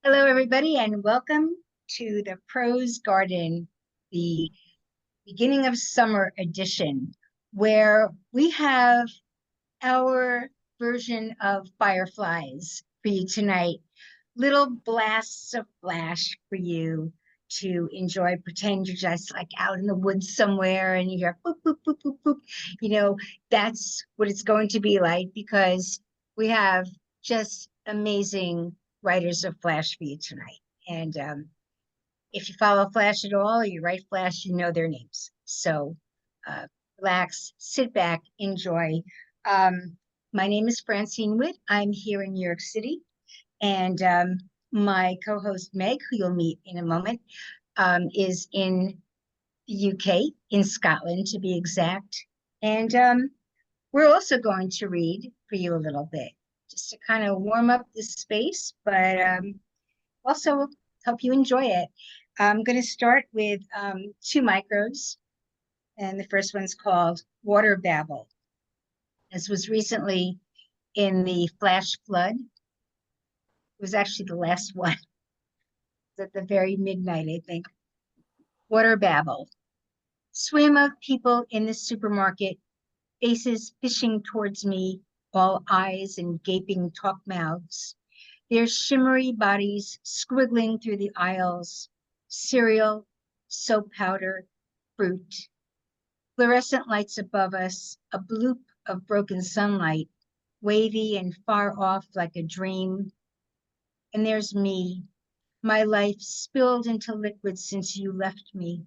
Hello, everybody, and welcome to the Prose Garden, the beginning of summer edition, where we have our version of fireflies for you tonight. Little blasts of flash for you to enjoy. Pretend you're just like out in the woods somewhere and you hear boop, boop, boop, boop, boop. You know, that's what it's going to be like because we have just amazing writers of flash for you tonight. And if you follow Flash at all, or you write Flash, you know their names. So uh, relax, sit back, enjoy. Um, my name is Francine Witte. I'm here in New York City, and my co-host Meg, who you'll meet in a moment, is in the UK, in Scotland to be exact. And we're also going to read for you a little bit, just to kind of warm up the space, but also help you enjoy it. I'm going to start with two micros, and the first one's called Water Babble. This was recently in the flash flood. It was actually the last one at the very midnight, I think. Water Babble. Swim of people in the supermarket, faces fishing towards me, all eyes and gaping talk mouths. Their shimmery bodies squiggling through the aisles, cereal, soap powder, fruit. Fluorescent lights above us, a bloop of broken sunlight, wavy and far off like a dream. And there's me, my life spilled into liquid since you left me.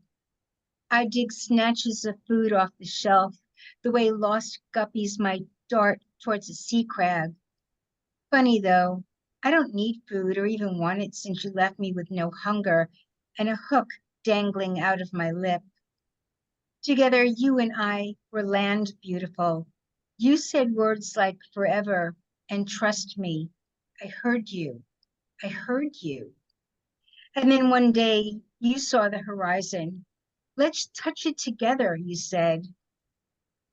I dig snatches of food off the shelf, the way lost guppies might dart towards a sea crab. Funny though, I don't need food or even want it since you left me with no hunger and a hook dangling out of my lip. Together, you and I were land beautiful. You said words like forever and trust me. I heard you. I heard you. And then one day you saw the horizon. Let's touch it together, you said.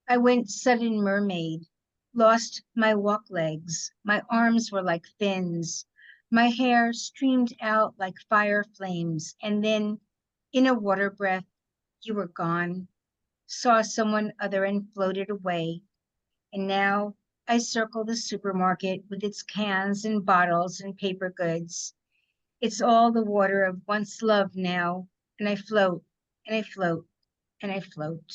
I went sudden mermaid, lost my walk legs. My arms were like fins. My hair streamed out like fire flames. And then, in a water breath, you were gone. Saw someone other and floated away. And now I circle the supermarket with its cans and bottles and paper goods. It's all the water of once love now. And I float, and I float, and I float.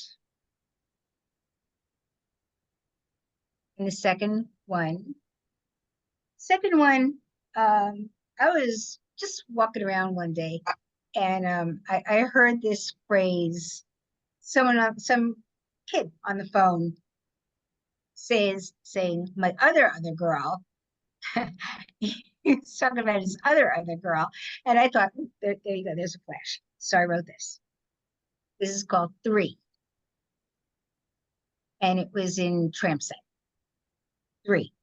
And the second one, I was just walking around one day and I heard this phrase, some kid on the phone saying, my other girl. He's talking about his other girl. And I thought, there you go, there's a flash. So I wrote this. This is called Three. And it was in Tramp Set. Three.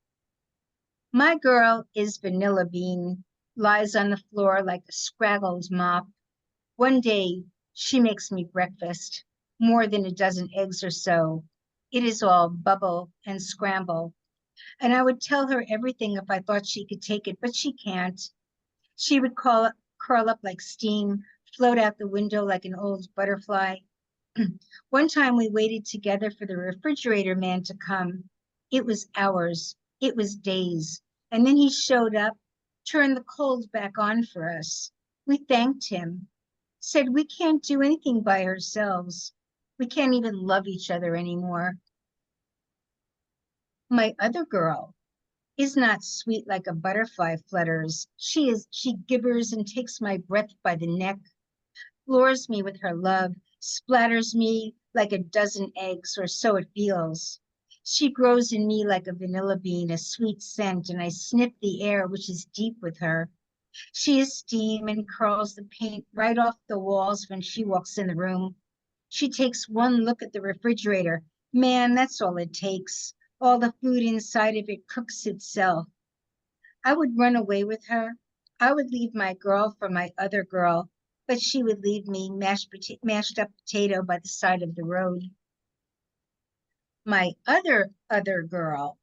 My girl is Vanilla Bean, lies on the floor like a scraggled mop. One day she makes me breakfast, more than a dozen eggs or so. It is all bubble and scramble. And I would tell her everything if I thought she could take it, but she can't. She would curl up like steam, float out the window like an old butterfly. One time we waited together for the refrigerator man to come. It was hours, it was days. And then he showed up, turned the cold back on for us. We thanked him, said we can't do anything by ourselves. We can't even love each other anymore. My other girl is not sweet like a butterfly flutters. She gibbers and takes my breath by the neck, floors me with her love, splatters me like a dozen eggs, or so it feels. She grows in me like a vanilla bean, a sweet scent, and I sniff the air, which is deep with her. She is steam and curls the paint right off the walls when she walks in the room. She takes one look at the refrigerator. Man, that's all it takes. All the food inside of it cooks itself. I would run away with her. I would leave my girl for my other girl, but she would leave me mashed up potato by the side of the road. My other girl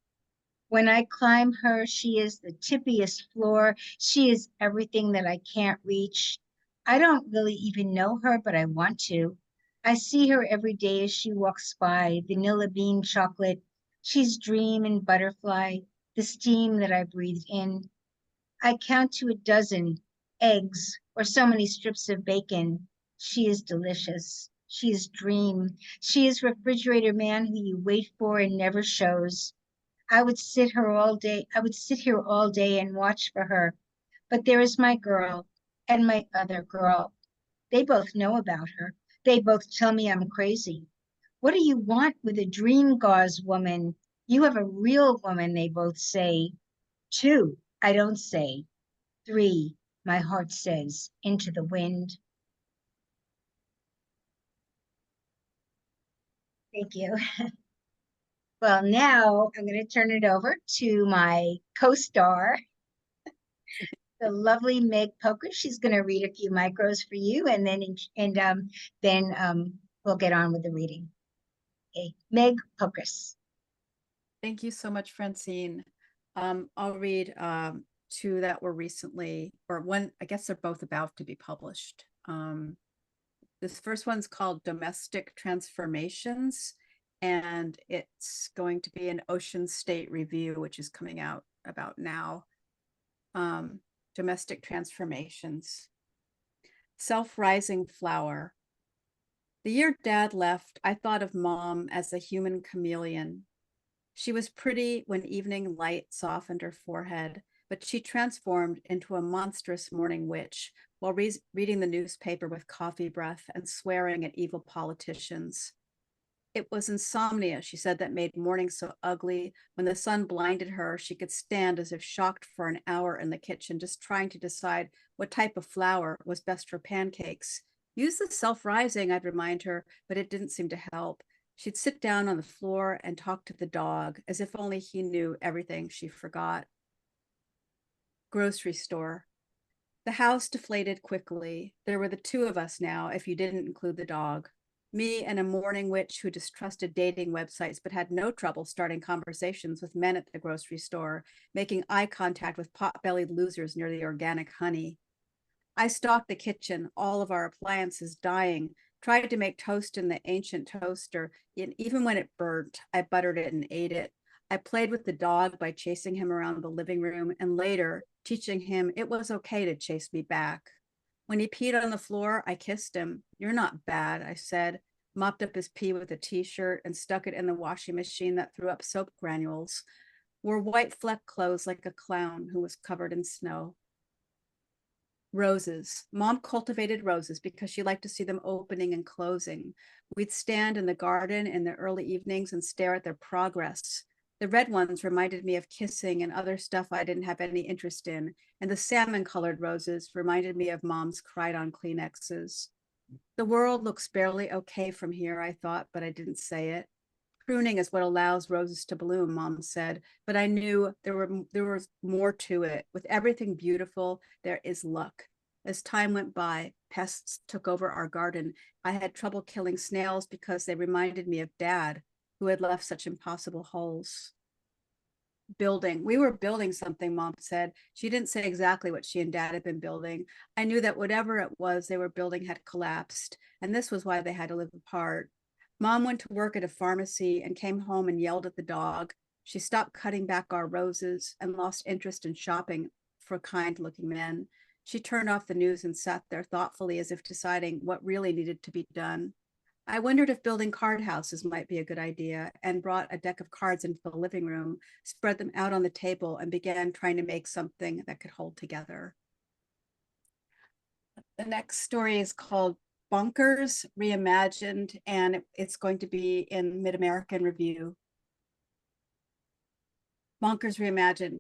When I climb her, she is the tippiest floor. She is everything that I can't reach. I don't really even know her, but I want to. I see her every day as she walks by, vanilla bean chocolate. She's dream and butterfly, the steam that I breathe in. I count to a dozen eggs or so many strips of bacon. She is delicious. She is dream. She is refrigerator man who you wait for and never shows. I would sit her all day. I would sit here all day and watch for her. But there is my girl and my other girl. They both know about her. They both tell me I'm crazy. What do you want with a dream gauze woman? You have a real woman, they both say. Two, I don't say. Three, my heart says, into the wind. Thank you. Well, now I'm going to turn it over to my co-star, the lovely Meg Pokrass. She's going to read a few micros for you, and then we'll get on with the reading. Okay, Meg Pokrass. Thank you so much, Francine. I'll read two that were recently, or one, I guess they're both about to be published. This first one's called Domestic Transformations, and it's going to be an Ocean State Review, which is coming out about now. Domestic Transformations. Self-rising flower. The year Dad left, I thought of Mom as a human chameleon. She was pretty when evening light softened her forehead, but she transformed into a monstrous morning witch while reading the newspaper with coffee breath and swearing at evil politicians. It was insomnia, she said, that made mornings so ugly. When the sun blinded her, she could stand as if shocked for an hour in the kitchen, just trying to decide what type of flour was best for pancakes. Use the self-rising, I'd remind her, but it didn't seem to help. She'd sit down on the floor and talk to the dog, as if only he knew everything she forgot. Grocery store. The house deflated quickly. There were the two of us now, if you didn't include the dog. Me and a morning witch who distrusted dating websites but had no trouble starting conversations with men at the grocery store, making eye contact with pot-bellied losers near the organic honey. I stocked the kitchen, all of our appliances dying, tried to make toast in the ancient toaster, and even when it burnt, I buttered it and ate it. I played with the dog by chasing him around the living room and later teaching him it was okay to chase me back. When he peed on the floor, I kissed him. You're not bad, I said, mopped up his pee with a t-shirt and stuck it in the washing machine that threw up soap granules, wore white fleck clothes like a clown who was covered in snow. Roses. Mom cultivated roses because she liked to see them opening and closing. We'd stand in the garden in the early evenings and stare at their progress. The red ones reminded me of kissing and other stuff I didn't have any interest in, and the salmon-colored roses reminded me of Mom's cried-on Kleenexes. The world looks barely okay from here, I thought, but I didn't say it. Pruning is what allows roses to bloom, Mom said, but I knew there was more to it. With everything beautiful, there is luck. As time went by, pests took over our garden. I had trouble killing snails because they reminded me of Dad, who had left such impossible holes. Building. We were building something, Mom said. She didn't say exactly what she and Dad had been building. I knew that whatever it was they were building had collapsed, and this was why they had to live apart. Mom went to work at a pharmacy and came home and yelled at the dog. She stopped cutting back our roses and lost interest in shopping for kind-looking men. She turned off the news and sat there thoughtfully as if deciding what really needed to be done. I wondered if building card houses might be a good idea and brought a deck of cards into the living room, spread them out on the table, and began trying to make something that could hold together. The next story is called Bonkers Reimagined, and it's going to be in Mid-American Review. Bonkers Reimagined.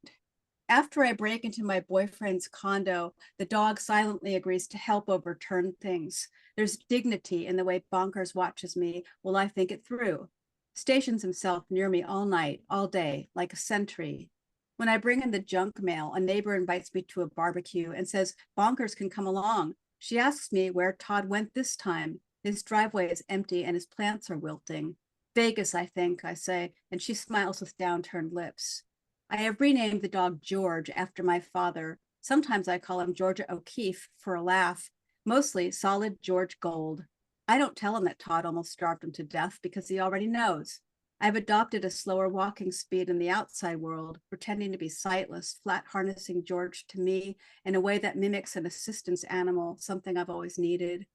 After I break into my boyfriend's condo, the dog silently agrees to help overturn things. There's dignity in the way Bonkers watches me while I think it through. Stations himself near me all night, all day, like a sentry. When I bring in the junk mail, a neighbor invites me to a barbecue and says Bonkers can come along. She asks me where Todd went this time. His driveway is empty and his plants are wilting. Vegas, I think, I say, and she smiles with downturned lips. I have renamed the dog George after my father. Sometimes I call him Georgia O'Keeffe for a laugh, mostly Solid George Gold. I don't tell him that Todd almost starved him to death because he already knows. I've adopted a slower walking speed in the outside world, pretending to be sightless, flat harnessing George to me in a way that mimics an assistance animal, something I've always needed.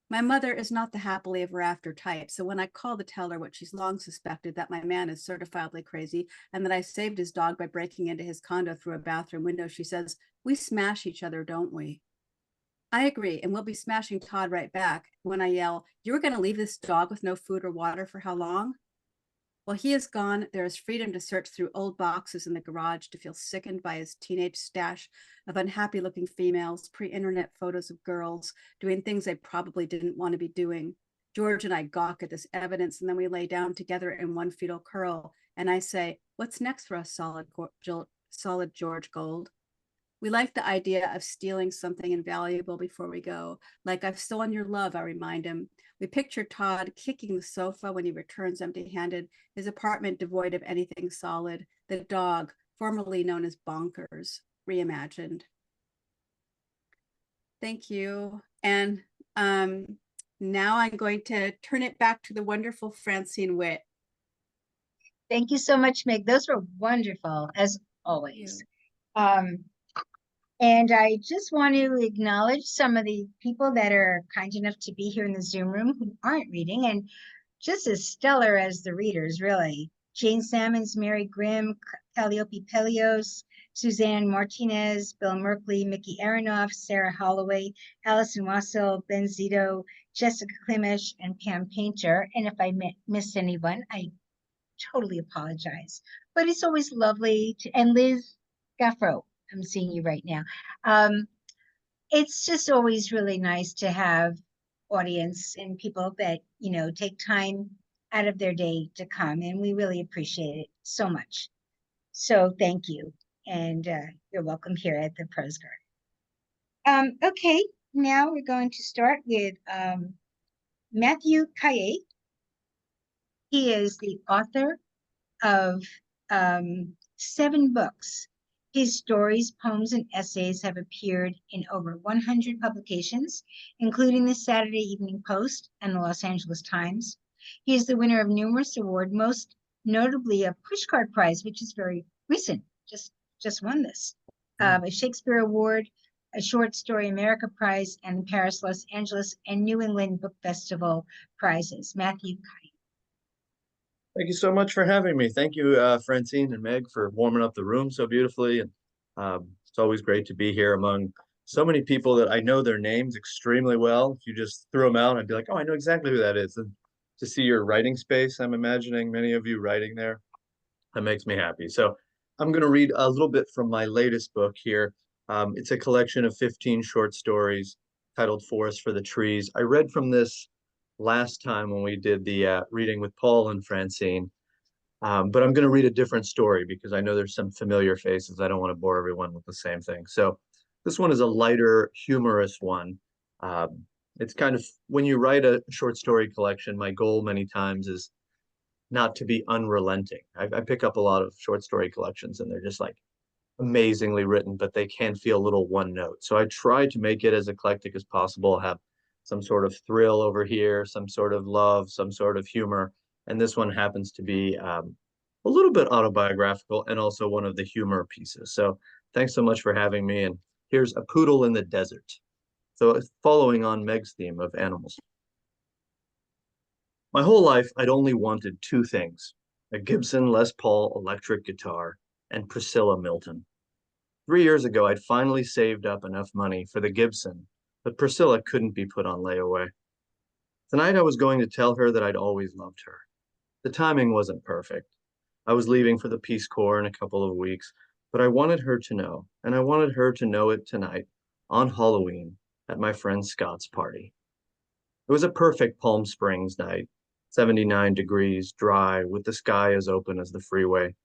My mother is not the happily ever after type, so when I call to tell her what she's long suspected, that my man is certifiably crazy and that I saved his dog by breaking into his condo through a bathroom window, she says, "We smash each other, don't we?" I agree, and we'll be smashing Todd right back when I yell, "You were going to leave this dog with no food or water for how long?" While he is gone, there is freedom to search through old boxes in the garage to feel sickened by his teenage stash of unhappy looking females, pre-internet photos of girls doing things they probably didn't want to be doing. George and I gawk at this evidence, and then we lay down together in one fetal curl, and I say, "What's next for us, solid George Gold?" We like the idea of stealing something invaluable before we go. Like, "I've stolen your love," I remind him. We picture Todd kicking the sofa when he returns empty-handed, his apartment devoid of anything solid, the dog, formerly known as Bonkers, reimagined. Thank you. And now I'm going to turn it back to the wonderful Francine Witte. Thank you so much, Meg. Those were wonderful, as always. And I just want to acknowledge some of the people that are kind enough to be here in the Zoom room who aren't reading, and just as stellar as the readers, really. Jane Salmons, Mary Grimm, Calliope Pelios, Suzanne Martinez, Bill Merkley, Mickey Aronoff, Sarah Holloway, Allison Wassel, Ben Zito, Jessica Klimish, and Pam Painter. And if I missed anyone, I totally apologize. But it's always lovely to, and Liz Gaffro, I'm seeing you right now. It's just always really nice to have audience and people that, you know, take time out of their day to come, and we really appreciate it so much. So thank you, and you're welcome here at the Prose Garden. Okay, now we're going to start with Matthieu Cailler. He is the author of 7 books. His stories, poems, and essays have appeared in over 100 publications, including the Saturday Evening Post and the Los Angeles Times. He is the winner of numerous awards, most notably a Pushcart Prize, which is very recent, just won this, a Shakespeare Award, a Short Story America Prize, and Paris, Los Angeles, and New England Book Festival prizes. Matthieu Cailler. Thank you so much for having me. Thank you, Francine and Meg, for warming up the room so beautifully. And it's always great to be here among so many people that I know their names extremely well. If you just threw them out, I'd be like, oh, I know exactly who that is. And to see your writing space, I'm imagining many of you writing there. That makes me happy. So I'm going to read a little bit from my latest book here. It's a collection of 15 short stories titled Forest for the Trees. I read from this last time when we did the reading with Paul and Francine. But I'm going to read a different story because I know there's some familiar faces. I don't want to bore everyone with the same thing. So this one is a lighter, humorous one. It's kind of, when you write a short story collection, my goal many times is not to be unrelenting. I pick up a lot of short story collections and they're just like amazingly written, but they can feel a little one note. So I try to make it as eclectic as possible, have some sort of thrill over here, some sort of love, some sort of humor. And this one happens to be a little bit autobiographical and also one of the humor pieces. So thanks so much for having me. And here's A Poodle in the Desert. So following on Meg's theme of animals. My whole life, I'd only wanted 2 things: a Gibson Les Paul electric guitar and Priscilla Milton. 3 years ago, I'd finally saved up enough money for the Gibson, but Priscilla couldn't be put on layaway. Tonight, I was going to tell her that I'd always loved her. The timing wasn't perfect. I was leaving for the Peace Corps in a couple of weeks, but I wanted her to know, and I wanted her to know it tonight, on Halloween, at my friend Scott's party. It was a perfect Palm Springs night, 79 degrees, dry, with the sky as open as the freeway.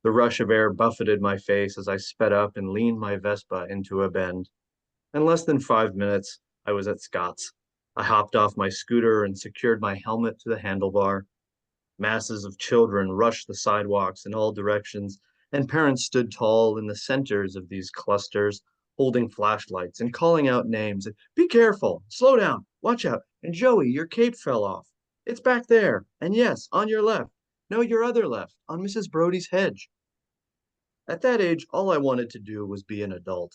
The rush of air buffeted my face as I sped up and leaned my Vespa into a bend. In less than 5 minutes, I was at Scott's. I hopped off my scooter and secured my helmet to the handlebar. Masses of children rushed the sidewalks in all directions, and parents stood tall in the centers of these clusters, holding flashlights and calling out names. Be careful, slow down, watch out, and Joey, your cape fell off. It's back there, and yes, on your left. No, your other left, on Mrs. Brody's hedge. At that age, all I wanted to do was be an adult,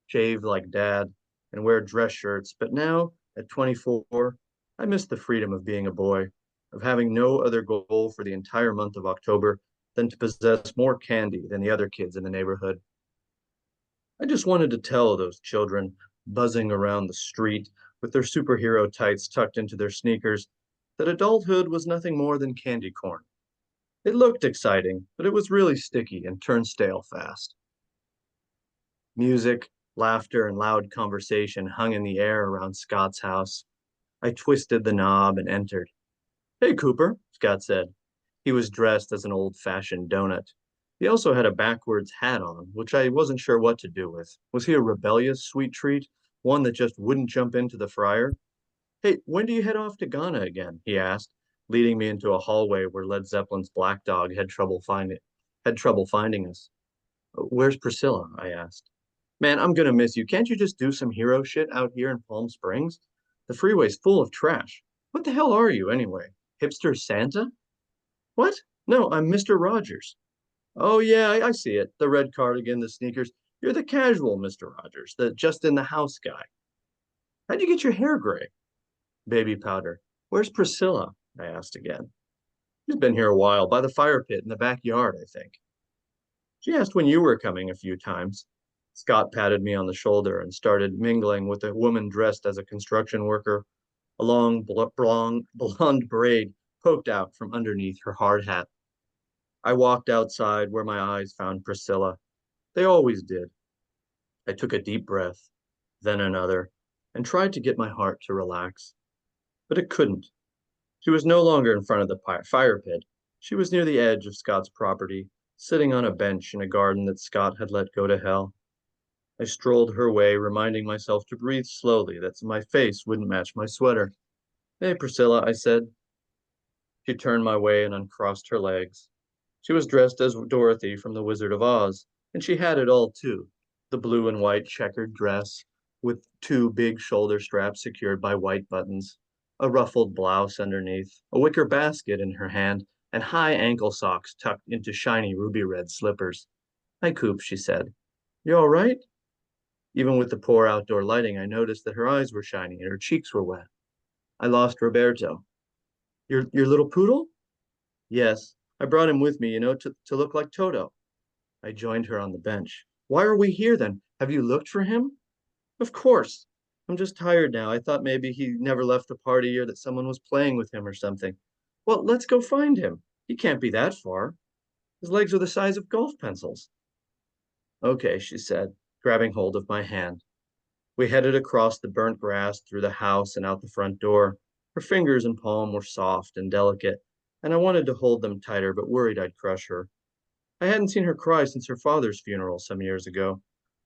shave like dad, and wear dress shirts. But now, at 24, I miss the freedom of being a boy, of having no other goal for the entire month of October than to possess more candy than the other kids in the neighborhood. I just wanted to tell those children buzzing around the street with their superhero tights tucked into their sneakers that adulthood was nothing more than candy corn. It looked exciting, but it was really sticky and turned stale fast. Music, laughter, and loud conversation hung in the air around Scott's house. I twisted the knob and entered. Hey, Cooper, Scott said. He was dressed as an old-fashioned donut. He also had a backwards hat on, which I wasn't sure what to do with. Was he a rebellious sweet treat, one that just wouldn't jump into the fryer? Hey, when do you head off to Ghana again? He asked, leading me into a hallway where Led Zeppelin's Black Dog had trouble finding us. Where's Priscilla? I asked. Man, I'm gonna miss you. Can't you just do some hero shit out here in Palm Springs? The freeway's full of trash. What the hell are you anyway? Hipster Santa? What? No, I'm Mr. Rogers. Oh yeah, I see it. The red cardigan, the sneakers. You're the casual Mr. Rogers, the just in the house guy. How'd you get your hair gray? Baby powder. Where's Priscilla? I asked again. She's been here a while, by the fire pit in the backyard, I think. She asked when you were coming a few times. Scott patted me on the shoulder and started mingling with a woman dressed as a construction worker. A long blonde braid poked out from underneath her hard hat. I walked outside where my eyes found Priscilla. They always did. I took a deep breath, then another, and tried to get my heart to relax. But it couldn't. She was no longer in front of the fire pit. She was near the edge of Scott's property, sitting on a bench in a garden that Scott had let go to hell. I strolled her way, reminding myself to breathe slowly, that my face wouldn't match my sweater. Hey, Priscilla, I said. She turned my way and uncrossed her legs. She was dressed as Dorothy from The Wizard of Oz, and she had it all too. The blue and white checkered dress, with two big shoulder straps secured by white buttons, a ruffled blouse underneath, a wicker basket in her hand, and high ankle socks tucked into shiny ruby red slippers. Hi, Coop, she said. You all right? Even with the poor outdoor lighting, I noticed that her eyes were shiny and her cheeks were wet. I lost Roberto. Your little poodle? Yes, I brought him with me, to look like Toto. I joined her on the bench. Why are we here then? Have you looked for him? Of course. I'm just tired now. I thought maybe he never left the party or that someone was playing with him or something. Well, let's go find him. He can't be that far. His legs are the size of golf pencils. Okay, she said, grabbing hold of my hand. We headed across the burnt grass through the house and out the front door. Her fingers and palm were soft and delicate, and I wanted to hold them tighter, but worried I'd crush her. I hadn't seen her cry since her father's funeral some years ago.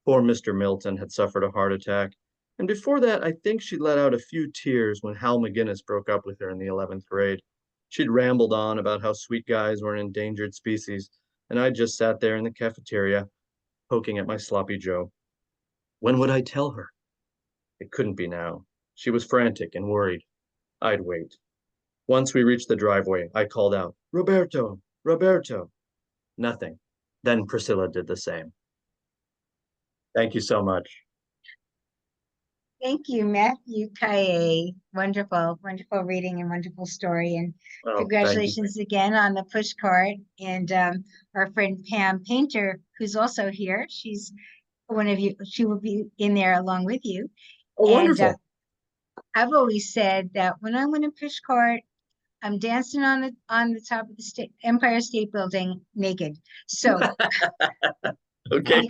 Poor Mr. Milton had suffered a heart attack, and before that, I think she let out a few tears when Hal McGinnis broke up with her in the 11th grade. She'd rambled on about how sweet guys were an endangered species, and I just sat there in the cafeteria, poking at my sloppy Joe. When would I tell her? It couldn't be now. She was frantic and worried. I'd wait. Once we reached the driveway, I called out, Roberto, Roberto. Nothing. Then Priscilla did the same. Thank you so much. Thank you, Matthieu Cailler. Wonderful, wonderful reading and wonderful story. And Oh, congratulations again on the push card. And our friend Pam Painter, who's also here, she's one of you. She will be in there along with you. Oh, wonderful. I've always said that when I win a push card, I'm dancing on the top of the Empire State Building naked. So Okay. you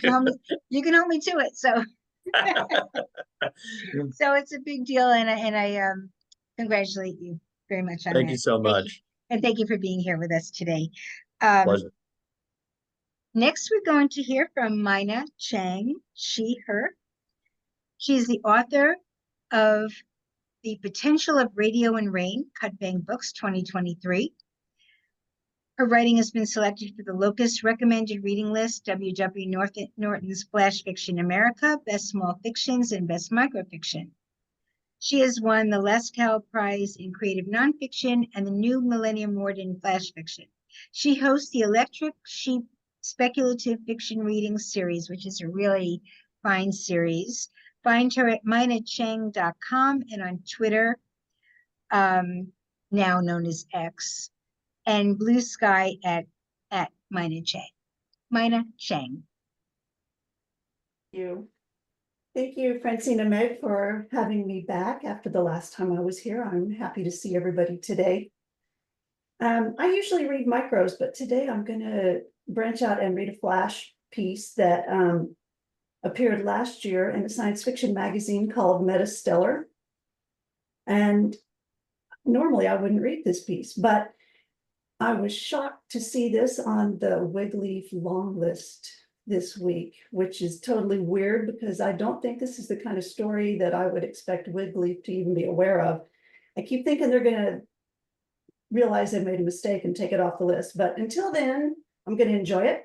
can hold me to it. So so it's a big deal, and I congratulate you very much on that. Thank you so much. And thank you for being here with us today. Pleasure. Next, we're going to hear from Myna Chang, she, her. She's the author of The Potential of Radio and Rain, Cut Bang Books 2023. Her writing has been selected for the Locus Recommended Reading List, W.W. Norton's Flash Fiction America, Best Small Fictions, and Best Microfiction. She has won the Lascaux Prize in Creative Nonfiction and the New Millennium Award in Flash Fiction. She hosts the Electric Sheep Speculative Fiction Reading Series, which is a really fine series. Find her at mynachang.com and on Twitter, now known as X, and Blue Sky at Myna Chang. Myna Chang. Thank you, Francine and Meg, for having me back after the last time I was here. I'm happy to see everybody today. I usually read micros, but today I'm going to branch out and read a flash piece that appeared last year in a science fiction magazine called Metastellar. And normally I wouldn't read this piece, but I was shocked to see this on the Wigleaf long list this week, which is totally weird because I don't think this is the kind of story that I would expect Wigleaf to even be aware of. I keep thinking they're going to realize they made a mistake and take it off the list, but until then, I'm going to enjoy it.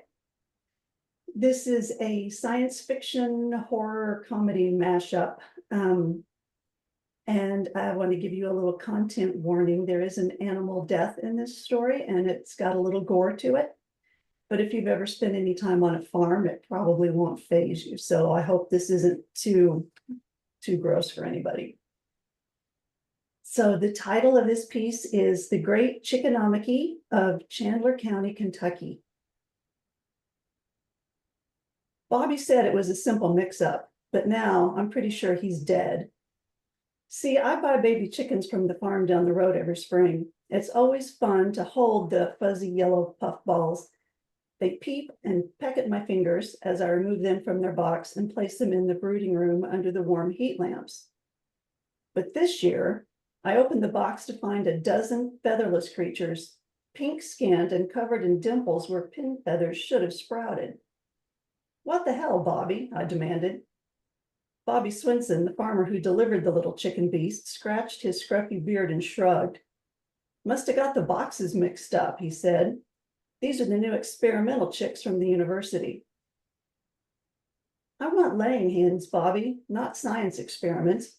This is a science fiction horror comedy mashup. And I want to give you a little content warning. There is an animal death in this story, and it's got a little gore to it. But if you've ever spent any time on a farm, it probably won't faze you. So I hope this isn't too gross for anybody. So the title of this piece is The Great Chickenomicky of Chandler County, Kentucky. Bobby said it was a simple mix-up, but now I'm pretty sure he's dead. See, I buy baby chickens from the farm down the road every spring. It's always fun to hold the fuzzy yellow puff balls. They peep and peck at my fingers as I remove them from their box and place them in the brooding room under the warm heat lamps. But this year, I opened the box to find a dozen featherless creatures, pink-skinned and covered in dimples where pin feathers should have sprouted. What the hell, Bobby? I demanded. Bobby Swinson, the farmer who delivered the little chicken beast, scratched his scruffy beard and shrugged. Must have got the boxes mixed up, he said. These are the new experimental chicks from the university. I want laying hens, Bobby, not science experiments.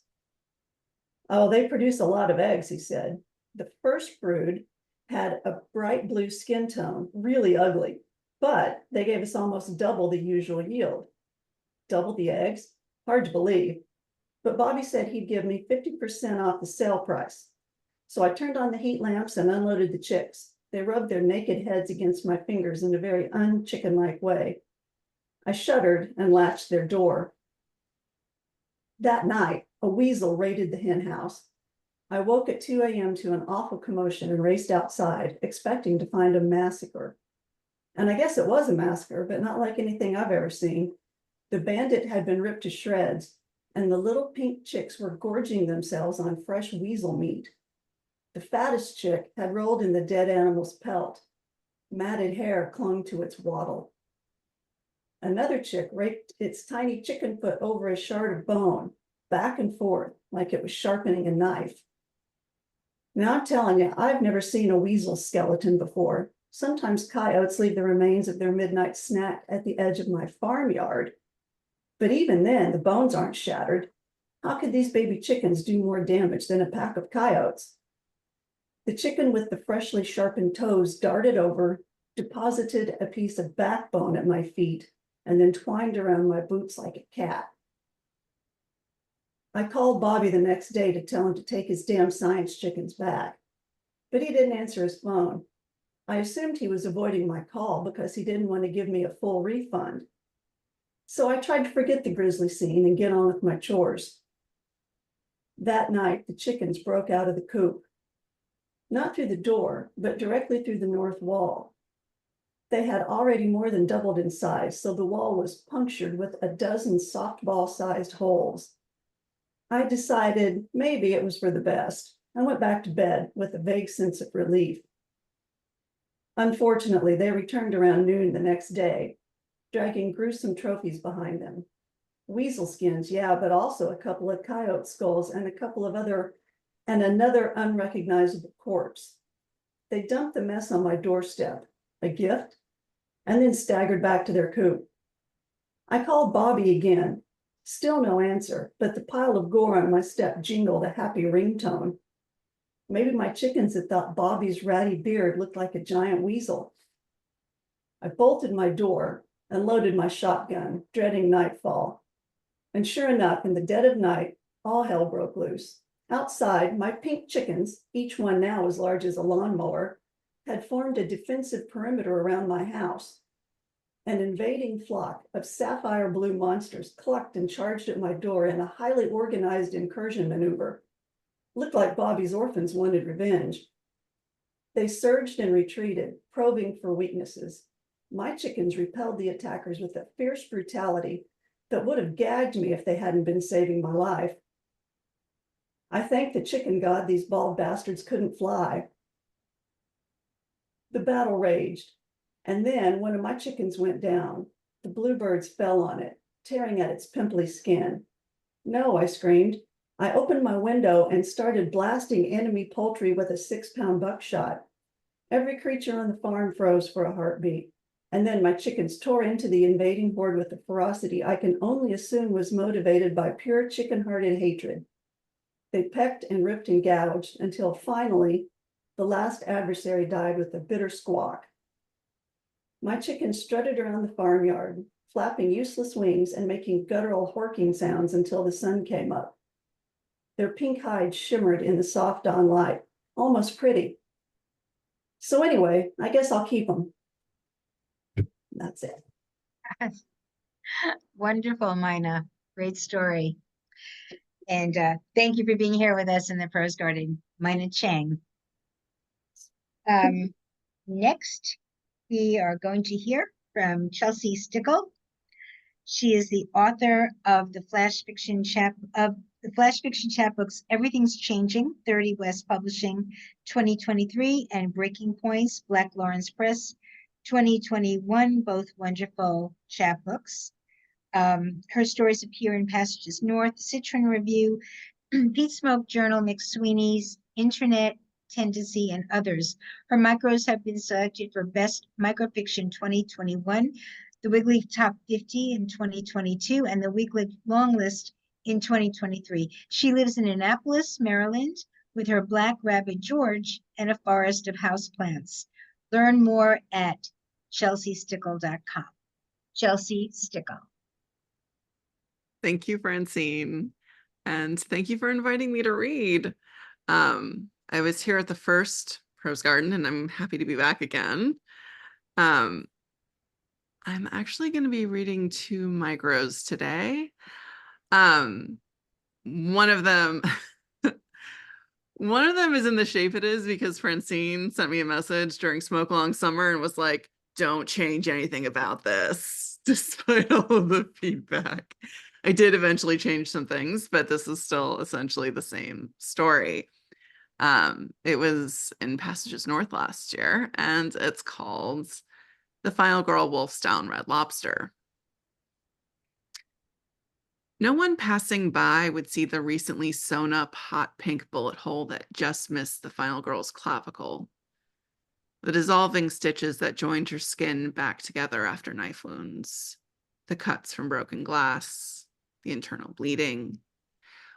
Oh, they produce a lot of eggs, he said. The first brood had a bright blue skin tone, really ugly, but they gave us almost double the usual yield. Double the eggs? Hard to believe, but Bobby said he'd give me 50% off the sale price. So I turned on the heat lamps and unloaded the chicks. They rubbed their naked heads against my fingers in a very un-chicken-like way. I shuddered and latched their door. That night, a weasel raided the hen house. I woke at 2 a.m. to an awful commotion and raced outside, expecting to find a massacre. And I guess it was a massacre, but not like anything I've ever seen. The bandit had been ripped to shreds, and the little pink chicks were gorging themselves on fresh weasel meat. The fattest chick had rolled in the dead animal's pelt. Matted hair clung to its wattle. Another chick raked its tiny chicken foot over a shard of bone, back and forth, like it was sharpening a knife. Now I'm telling you, I've never seen a weasel skeleton before. Sometimes coyotes leave the remains of their midnight snack at the edge of my farmyard. But even then, the bones aren't shattered. How could these baby chickens do more damage than a pack of coyotes? The chicken with the freshly sharpened toes darted over, deposited a piece of backbone at my feet, and then twined around my boots like a cat. I called Bobby the next day to tell him to take his damn science chickens back, but he didn't answer his phone. I assumed he was avoiding my call because he didn't want to give me a full refund. So I tried to forget the grisly scene and get on with my chores. That night, the chickens broke out of the coop. Not through the door, but directly through the north wall. They had already more than doubled in size, so the wall was punctured with a dozen softball-sized holes. I decided maybe it was for the best. I went back to bed with a vague sense of relief. Unfortunately, they returned around noon the next day, dragging gruesome trophies behind them. Weasel skins, yeah, but also a couple of coyote skulls and another unrecognizable corpse. They dumped the mess on my doorstep, a gift, and then staggered back to their coop. I called Bobby again. Still no answer, but the pile of gore on my step jingled a happy ringtone. Maybe my chickens had thought Bobby's ratty beard looked like a giant weasel. I bolted my door and loaded my shotgun, dreading nightfall. And sure enough, in the dead of night, all hell broke loose. Outside, my pink chickens, each one now as large as a lawnmower, had formed a defensive perimeter around my house. An invading flock of sapphire blue monsters clucked and charged at my door in a highly organized incursion maneuver. Looked like Bobby's orphans wanted revenge. They surged and retreated, probing for weaknesses. My chickens repelled the attackers with a fierce brutality that would have gagged me if they hadn't been saving my life. I thank the chicken god these bald bastards couldn't fly. The battle raged, and then one of my chickens went down. The bluebirds fell on it, tearing at its pimply skin. No, I screamed. I opened my window and started blasting enemy poultry with a 6-pound buckshot. Every creature on the farm froze for a heartbeat, and then my chickens tore into the invading horde with a ferocity I can only assume was motivated by pure chicken-hearted hatred. They pecked and ripped and gouged until finally the last adversary died with a bitter squawk. My chickens strutted around the farmyard, flapping useless wings and making guttural horking sounds until the sun came up. Their pink hides shimmered in the soft dawn light, almost pretty. So anyway, I guess I'll keep them. That's it. Wonderful, Myna. Great story. And thank you for being here with us in the Prose Garden, Myna Chang. Next, we are going to hear from Chelsea Stickle. She is the author of the flash fiction chapbooks Everything's Changing, 30 West Publishing, 2023, and Breaking Points, Black Lawrence Press, 2021, both wonderful chapbooks. Her stories appear in Passages North, Citron Review, Pete Smoke Journal, McSweeney's, Internet Tendency, and others. Her micros have been selected for Best Microfiction 2021, the Wigleaf Top 50 in 2022, and the Wigleaf Long List in 2023. She lives in Annapolis, Maryland, with her black rabbit George and a forest of houseplants. Learn more at chelseastickle.com. Chelsea Stickle. Thank you, Francine. And thank you for inviting me to read. I was here at the first Prose Garden, and I'm happy to be back again. I'm actually going to be reading 2 micros today. One of them is in the shape it is because Francine sent me a message during Smoke Along Summer and was like, don't change anything about this, despite all of the feedback. I did eventually change some things, but this is still essentially the same story. It was in Passages North last year, and it's called The Final Girl Wolfs Down Red Lobster. No one passing by would see the recently sewn up hot pink bullet hole that just missed the final girl's clavicle. The dissolving stitches that joined her skin back together after knife wounds. The cuts from broken glass. The internal bleeding.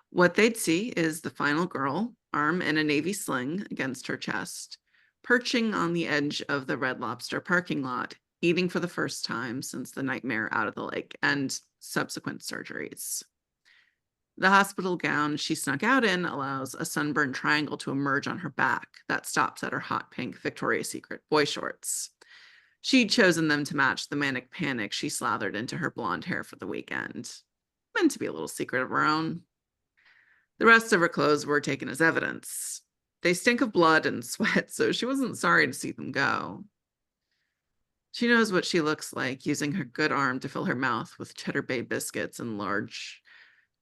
What they'd see is the final girl, arm in a navy sling against her chest, perching on the edge of the Red Lobster parking lot, eating for the first time since the nightmare out of the lake and subsequent surgeries. The hospital gown she snuck out in allows a sunburned triangle to emerge on her back that stops at her hot pink Victoria's Secret boy shorts. She'd chosen them to match the manic panic she slathered into her blonde hair for the weekend. Meant to be a little secret of her own. The rest of her clothes were taken as evidence. They stink of blood and sweat, so she wasn't sorry to see them go. She knows what she looks like, using her good arm to fill her mouth with Cheddar Bay biscuits and large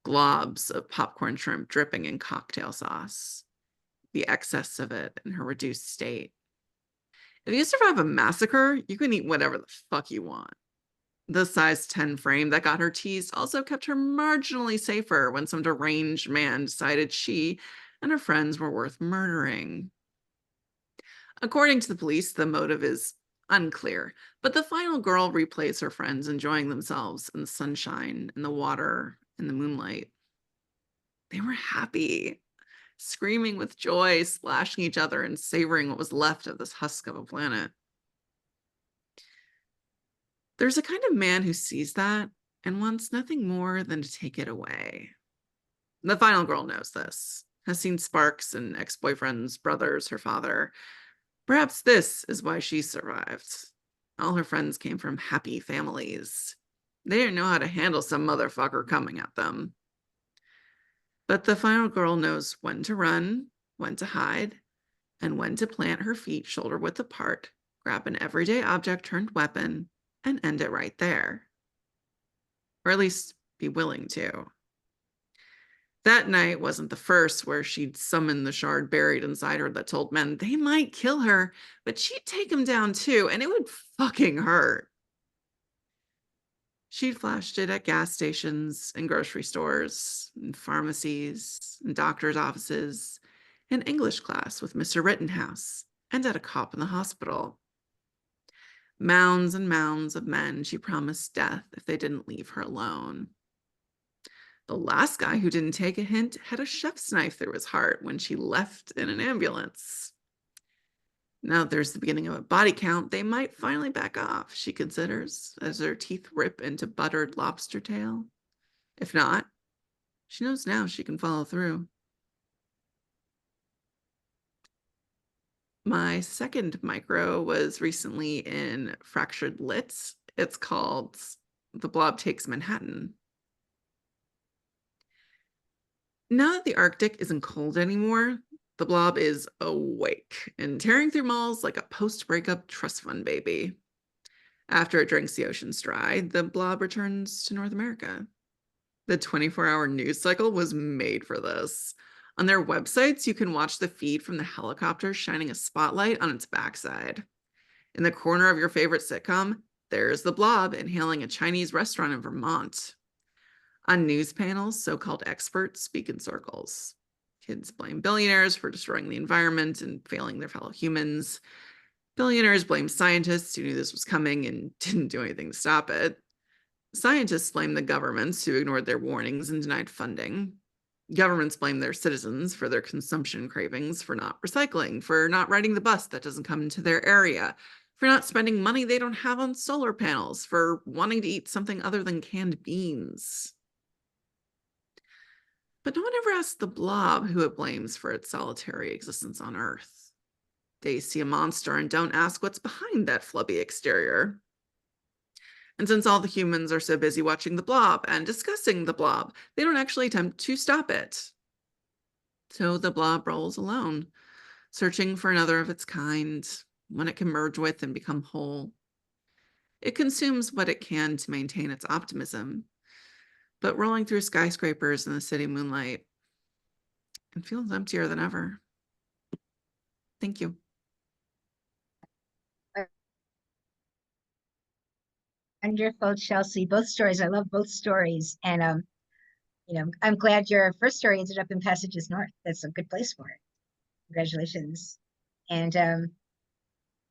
globs of popcorn shrimp dripping in cocktail sauce. The excess of it in her reduced state. If you survive a massacre, you can eat whatever the fuck you want. The size 10 frame that got her teased also kept her marginally safer when some deranged man decided she and her friends were worth murdering. According to the police, the motive is unclear, but the final girl replays her friends enjoying themselves in the sunshine, in the water, in the moonlight. They were happy, screaming with joy, splashing each other, and savoring what was left of this husk of a planet. There's a kind of man who sees that and wants nothing more than to take it away. The final girl knows this, has seen sparks in ex-boyfriends, brothers, her father. Perhaps this is why she survived. All her friends came from happy families. They didn't know how to handle some motherfucker coming at them. But the final girl knows when to run, when to hide, and when to plant her feet shoulder width apart, grab an everyday object turned weapon, and end it right there. Or at least be willing to. That night wasn't the first where she'd summoned the shard buried inside her that told men they might kill her, but she'd take him down too, and it would fucking hurt. She'd flashed it at gas stations and grocery stores and pharmacies and doctors' offices, in English class with Mr. Rittenhouse, and at a cop in the hospital. Mounds and mounds of men she promised death if they didn't leave her alone. The last guy who didn't take a hint had a chef's knife through his heart when she left in an ambulance. Now there's the beginning of a body count, they might finally back off, she considers, as her teeth rip into buttered lobster tail. If not, she knows now she can follow through. My second micro was recently in Fractured Lit. It's called The Blob Takes Manhattan. Now that the Arctic isn't cold anymore, the blob is awake and tearing through malls like a post-breakup trust fund baby. After it drinks the oceans dry, the blob returns to North America. The 24-hour news cycle was made for this. On their websites, you can watch the feed from the helicopter shining a spotlight on its backside. In the corner of your favorite sitcom, there's the blob inhaling a Chinese restaurant in Vermont. On news panels, so-called experts speak in circles. Kids blame billionaires for destroying the environment and failing their fellow humans. Billionaires blame scientists who knew this was coming and didn't do anything to stop it. Scientists blame the governments who ignored their warnings and denied funding. Governments blame their citizens for their consumption cravings, for not recycling, for not riding the bus that doesn't come into their area, for not spending money they don't have on solar panels, for wanting to eat something other than canned beans. But no one ever asks the blob who it blames for its solitary existence on Earth. They see a monster and don't ask what's behind that flubby exterior. And since all the humans are so busy watching the blob and discussing the blob, they don't actually attempt to stop it. So the blob rolls alone, searching for another of its kind, one it can merge with and become whole. It consumes what it can to maintain its optimism, but rolling through skyscrapers in the city moonlight, it feels emptier than ever. Thank you. Wonderful, Chelsea. Both stories. I love both stories. And, I'm glad your first story ended up in Passages North. That's a good place for it. Congratulations. And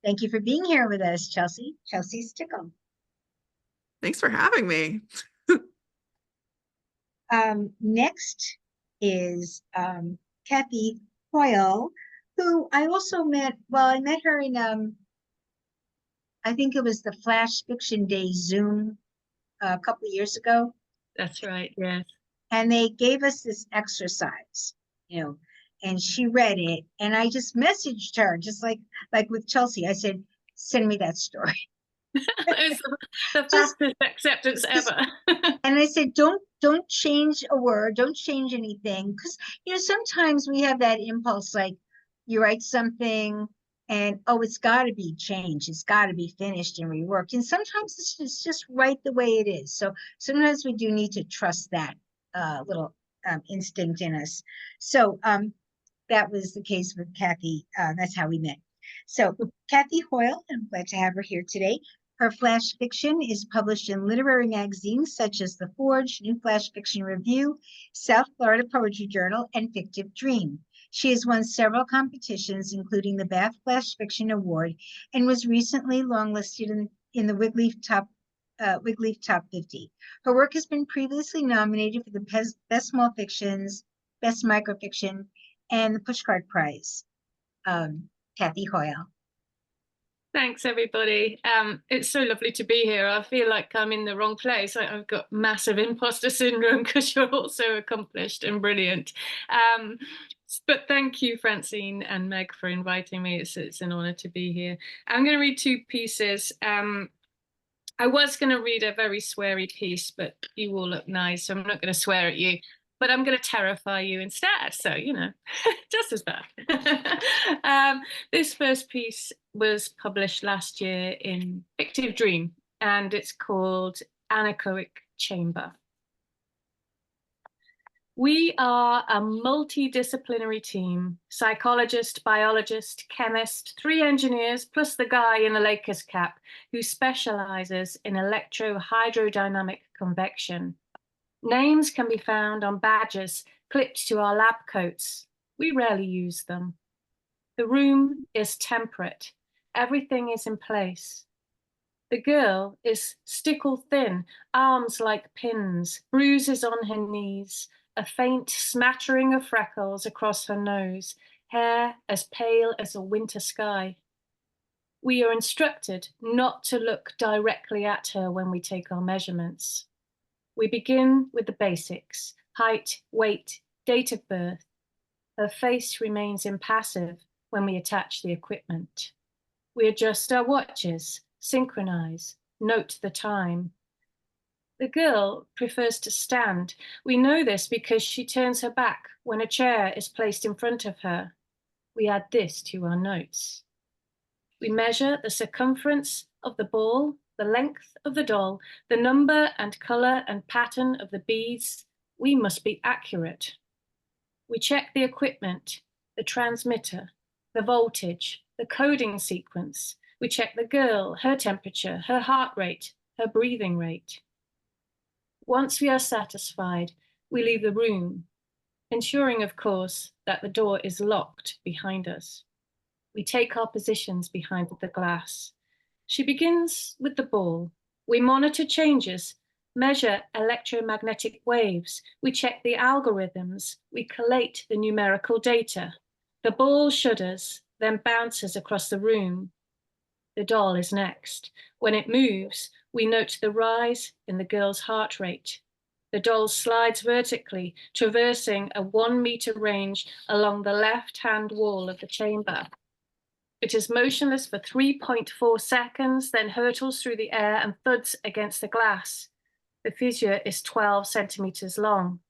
thank you for being here with us, Chelsea. Chelsea Stickle. Thanks for having me. Next is Kathy Hoyle, who I also met, I met her in, I think it was the Flash Fiction Day Zoom a couple of years ago. That's right, yes. And they gave us this exercise, and she read it, and I just messaged her, just like with Chelsea. I said, send me that story. It's the fastest acceptance ever. And I said, don't change a word, don't change anything, because sometimes we have that impulse, like you write something and it's got to be changed, it's got to be finished and reworked, and sometimes it's just right the way it is. So sometimes we do need to trust that little instinct in us. So that was the case with Kathy. That's how we met. So Kathy Hoyle, I'm glad to have her here today. Her flash fiction is published in literary magazines such as The Forge, New Flash Fiction Review, South Florida Poetry Journal, and Fictive Dream. She has won several competitions, including the Bath Flash Fiction Award, and was recently longlisted in the Wigleaf Top 50. Her work has been previously nominated for the Best Small Fictions, Best Microfiction, and the Pushcart Prize. Kathy Hoyle. Thanks, everybody. It's so lovely to be here. I feel like I'm in the wrong place. I've got massive imposter syndrome because you're all so accomplished and brilliant. But thank you, Francine and Meg, for inviting me. It's an honor to be here. I'm going to read two pieces. I was going to read a very sweary piece, but you all look nice, so I'm not going to swear at you. But I'm going to terrify you instead. So, you know, just as bad. This first piece was published last year in Fictive Dream, and it's called Anechoic Chamber. We are a multidisciplinary team: psychologist, biologist, chemist, 3 engineers, plus the guy in a Lakers cap who specializes in electrohydrodynamic convection. Names can be found on badges clipped to our lab coats. We rarely use them. The room is temperate. Everything is in place. The girl is stickle thin, arms like pins, bruises on her knees, a faint smattering of freckles across her nose, hair as pale as a winter sky. We are instructed not to look directly at her when we take our measurements. We begin with the basics: height, weight, date of birth. Her face remains impassive when we attach the equipment. We adjust our watches, synchronize, note the time. The girl prefers to stand. We know this because she turns her back when a chair is placed in front of her. We add this to our notes. We measure the circumference of the ball, the length of the doll, the number and color and pattern of the beads. We must be accurate. We check the equipment, the transmitter, the voltage, the coding sequence. We check the girl, her temperature, her heart rate, her breathing rate. Once we are satisfied, we leave the room, ensuring, of course, that the door is locked behind us. We take our positions behind the glass. She begins with the ball. We monitor changes, measure electromagnetic waves. We check the algorithms. We collate the numerical data. The ball shudders, then bounces across the room. The doll is next. When it moves, we note the rise in the girl's heart rate. The doll slides vertically, traversing a 1 meter range along the left-hand wall of the chamber. It is motionless for 3.4 seconds, then hurtles through the air and thuds against the glass. The fissure is 12 centimeters long.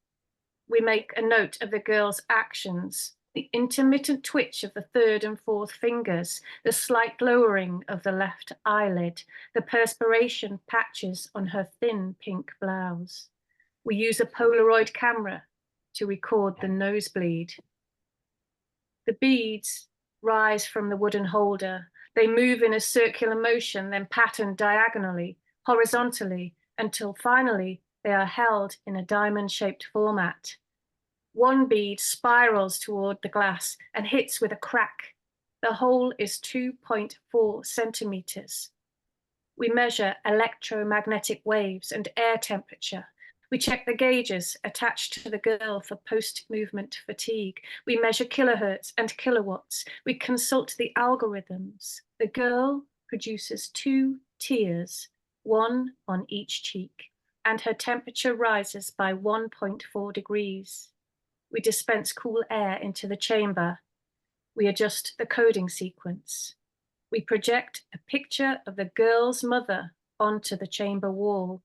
We make a note of the girl's actions: the intermittent twitch of the 3rd and 4th fingers, the slight lowering of the left eyelid, the perspiration patches on her thin pink blouse. We use a Polaroid camera to record the nosebleed. The beads rise from the wooden holder. They move in a circular motion, then pattern diagonally, horizontally, until finally they are held in a diamond-shaped format. One bead spirals toward the glass and hits with a crack. The hole is 2.4 centimeters. We measure electromagnetic waves and air temperature. We check the gauges attached to the girl for post-movement fatigue. We measure kilohertz and kilowatts. We consult the algorithms. The girl produces 2 tears, 1 on each cheek, and her temperature rises by 1.4 degrees. We dispense cool air into the chamber. We adjust the coding sequence. We project a picture of the girl's mother onto the chamber wall.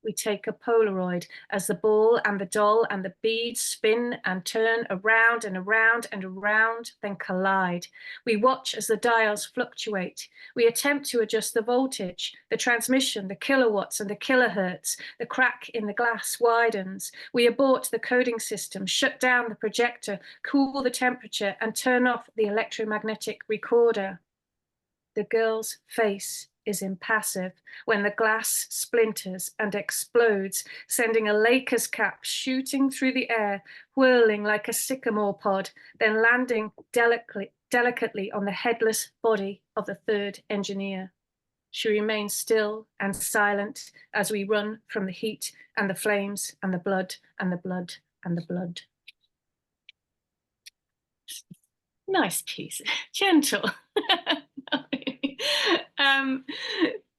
We take a Polaroid as the ball and the doll and the beads spin and turn around and around and around, then collide. We watch as the dials fluctuate. We attempt to adjust the voltage, the transmission, the kilowatts and the kilohertz. The crack in the glass widens. We abort the coding system, shut down the projector, cool the temperature, and turn off the electromagnetic recorder. The girl's face is impassive when the glass splinters and explodes, sending a Lakers cap shooting through the air, whirling like a sycamore pod, then landing delicately on the headless body of the third engineer. She remains still and silent as we run from the heat and the flames and the blood and the blood and the blood. Nice piece, gentle.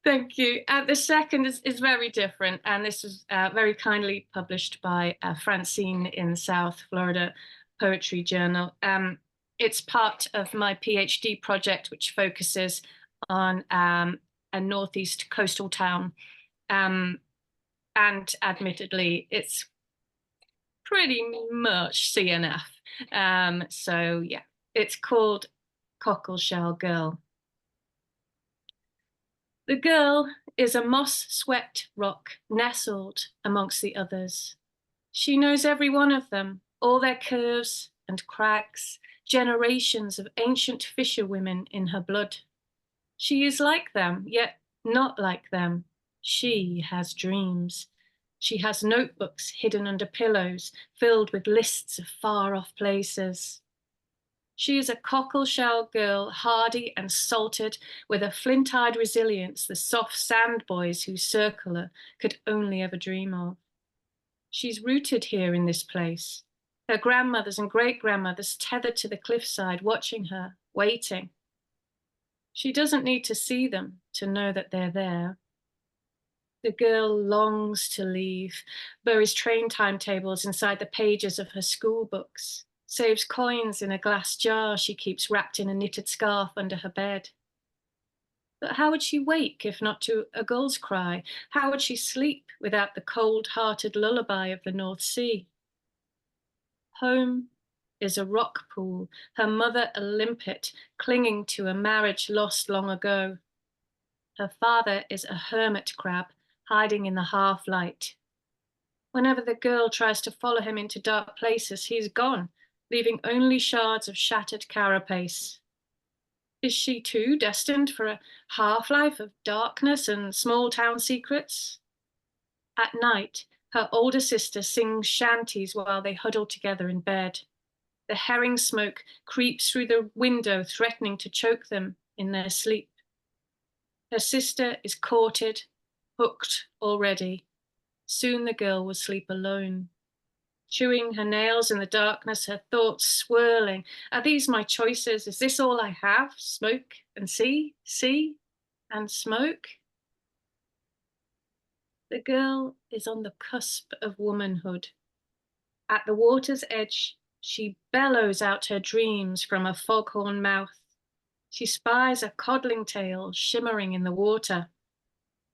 Thank you. The second is very different, and this was very kindly published by Francine in South Florida Poetry Journal. It's part of my PhD project, which focuses on a northeast coastal town, and admittledly, it's pretty much CNF. So yeah, it's called Cockleshell Girl. The girl is a moss-swept rock nestled amongst the others. She knows every one of them, all their curves and crags, generations of ancient fisherwomen in her blood. She is like them, yet not like them. She has dreams. She has notebooks hidden under pillows, filled with lists of far-off places. She is a cockleshell girl, hardy and salted, with a flint-eyed resilience the soft sand boys who circle her could only ever dream of. She's rooted here in this place, her grandmothers and great-grandmothers tethered to the cliffside, watching her, waiting. She doesn't need to see them to know that they're there. The girl longs to leave, buries train timetables inside the pages of her school books, saves coins in a glass jar she keeps wrapped in a knitted scarf under her bed. But how would she wake if not to a gull's cry? How would she sleep without the cold-hearted lullaby of the North Sea? Home is a rock pool, her mother a limpet, clinging to a marriage lost long ago. Her father is a hermit crab, hiding in the half-light. Whenever the girl tries to follow him into dark places, he's gone, leaving only shards of shattered carapace. Is she too destined for a half-life of darkness and small-town secrets? At night, her older sister sings shanties while they huddle together in bed. The herring smoke creeps through the window, threatening to choke them in their sleep. Her sister is courted, hooked already. Soon the girl will sleep alone. Chewing her nails in the darkness, her thoughts swirling. Are these my choices? Is this all I have? Smoke and see and smoke? The girl is on the cusp of womanhood. At the water's edge, she bellows out her dreams from a foghorn mouth. She spies a codling tail shimmering in the water.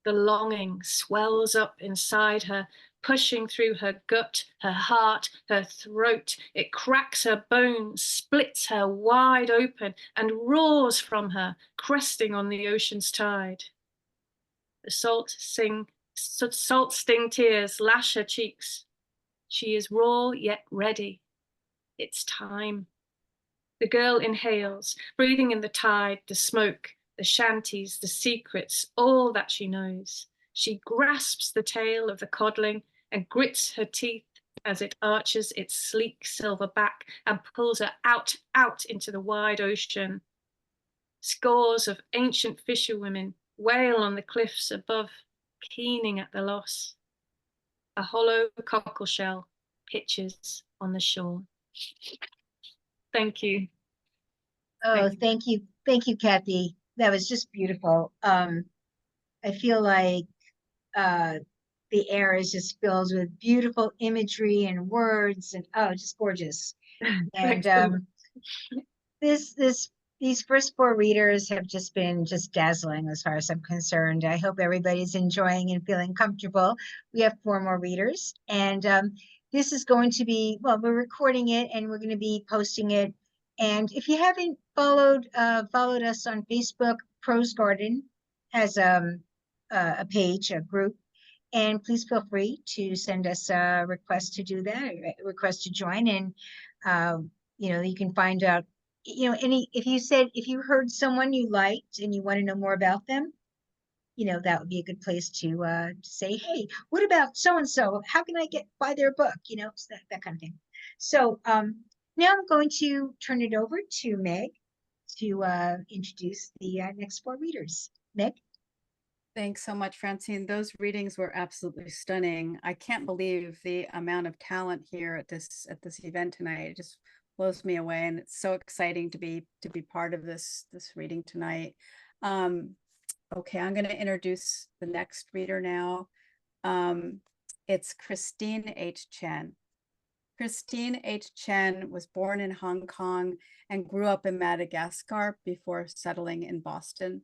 The longing swells up inside her, pushing through her gut, her heart, her throat. It cracks her bones, splits her wide open, and roars from her, cresting on the ocean's tide. The salt sting tears lash her cheeks. She is raw yet ready. It's time. The girl inhales, breathing in the tide, the smoke, the shanties, the secrets, all that she knows. She grasps the tail of the codling and grits her teeth as it arches its sleek silver back and pulls her out into the wide ocean. Scores of ancient fisherwomen wail on the cliffs above, keening at the loss. A hollow cockleshell pitches on the shore. Thank you. Oh, thank you. Thank you, Kathy. That was just beautiful. I feel like the air is just filled with beautiful imagery and words and just gorgeous. And these first 4 readers have just been dazzling as far as I'm concerned. I hope everybody's enjoying and feeling comfortable. We have 4 more readers, and this is going to be, well, we're recording it and we're going to be posting it. And if you haven't followed us on Facebook, Prose Garden has a page, a group, and please feel free to send us a request to do that, a request to join. And you can find out, if you heard someone you liked and you want to know more about them, that would be a good place to say, hey, what about so-and-so? How can I buy their book? So that kind of thing. So now I'm going to turn it over to Meg to introduce the next 4 readers. Meg? Thanks so much, Francine. Those readings were absolutely stunning. I can't believe the amount of talent here at this event tonight. It just blows me away, and it's so exciting to be part of this reading tonight. Okay, I'm going to introduce the next reader now. It's Christine H. Chen. Christine H. Chen was born in Hong Kong and grew up in Madagascar before settling in Boston.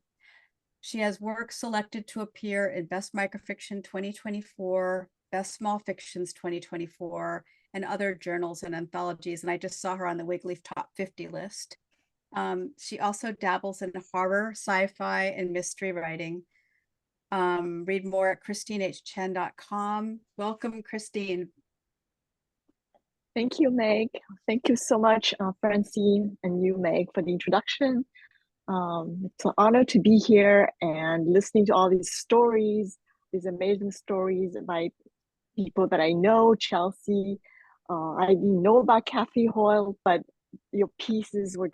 She has work selected to appear in Best Microfiction 2024, Best Small Fictions 2024, and other journals and anthologies. And I just saw her on the Wigleaf Top 50 list. She also dabbles in horror, sci-fi, and mystery writing. Read more at christinehchen.com. Welcome, Christine. Thank you, Meg. Thank you so much, Francine and you, Meg, for the introduction. It's an honor to be here and listening to all these stories, these amazing stories by people that I know. Chelsea, I didn't know about Kathy Hoyle, but your pieces were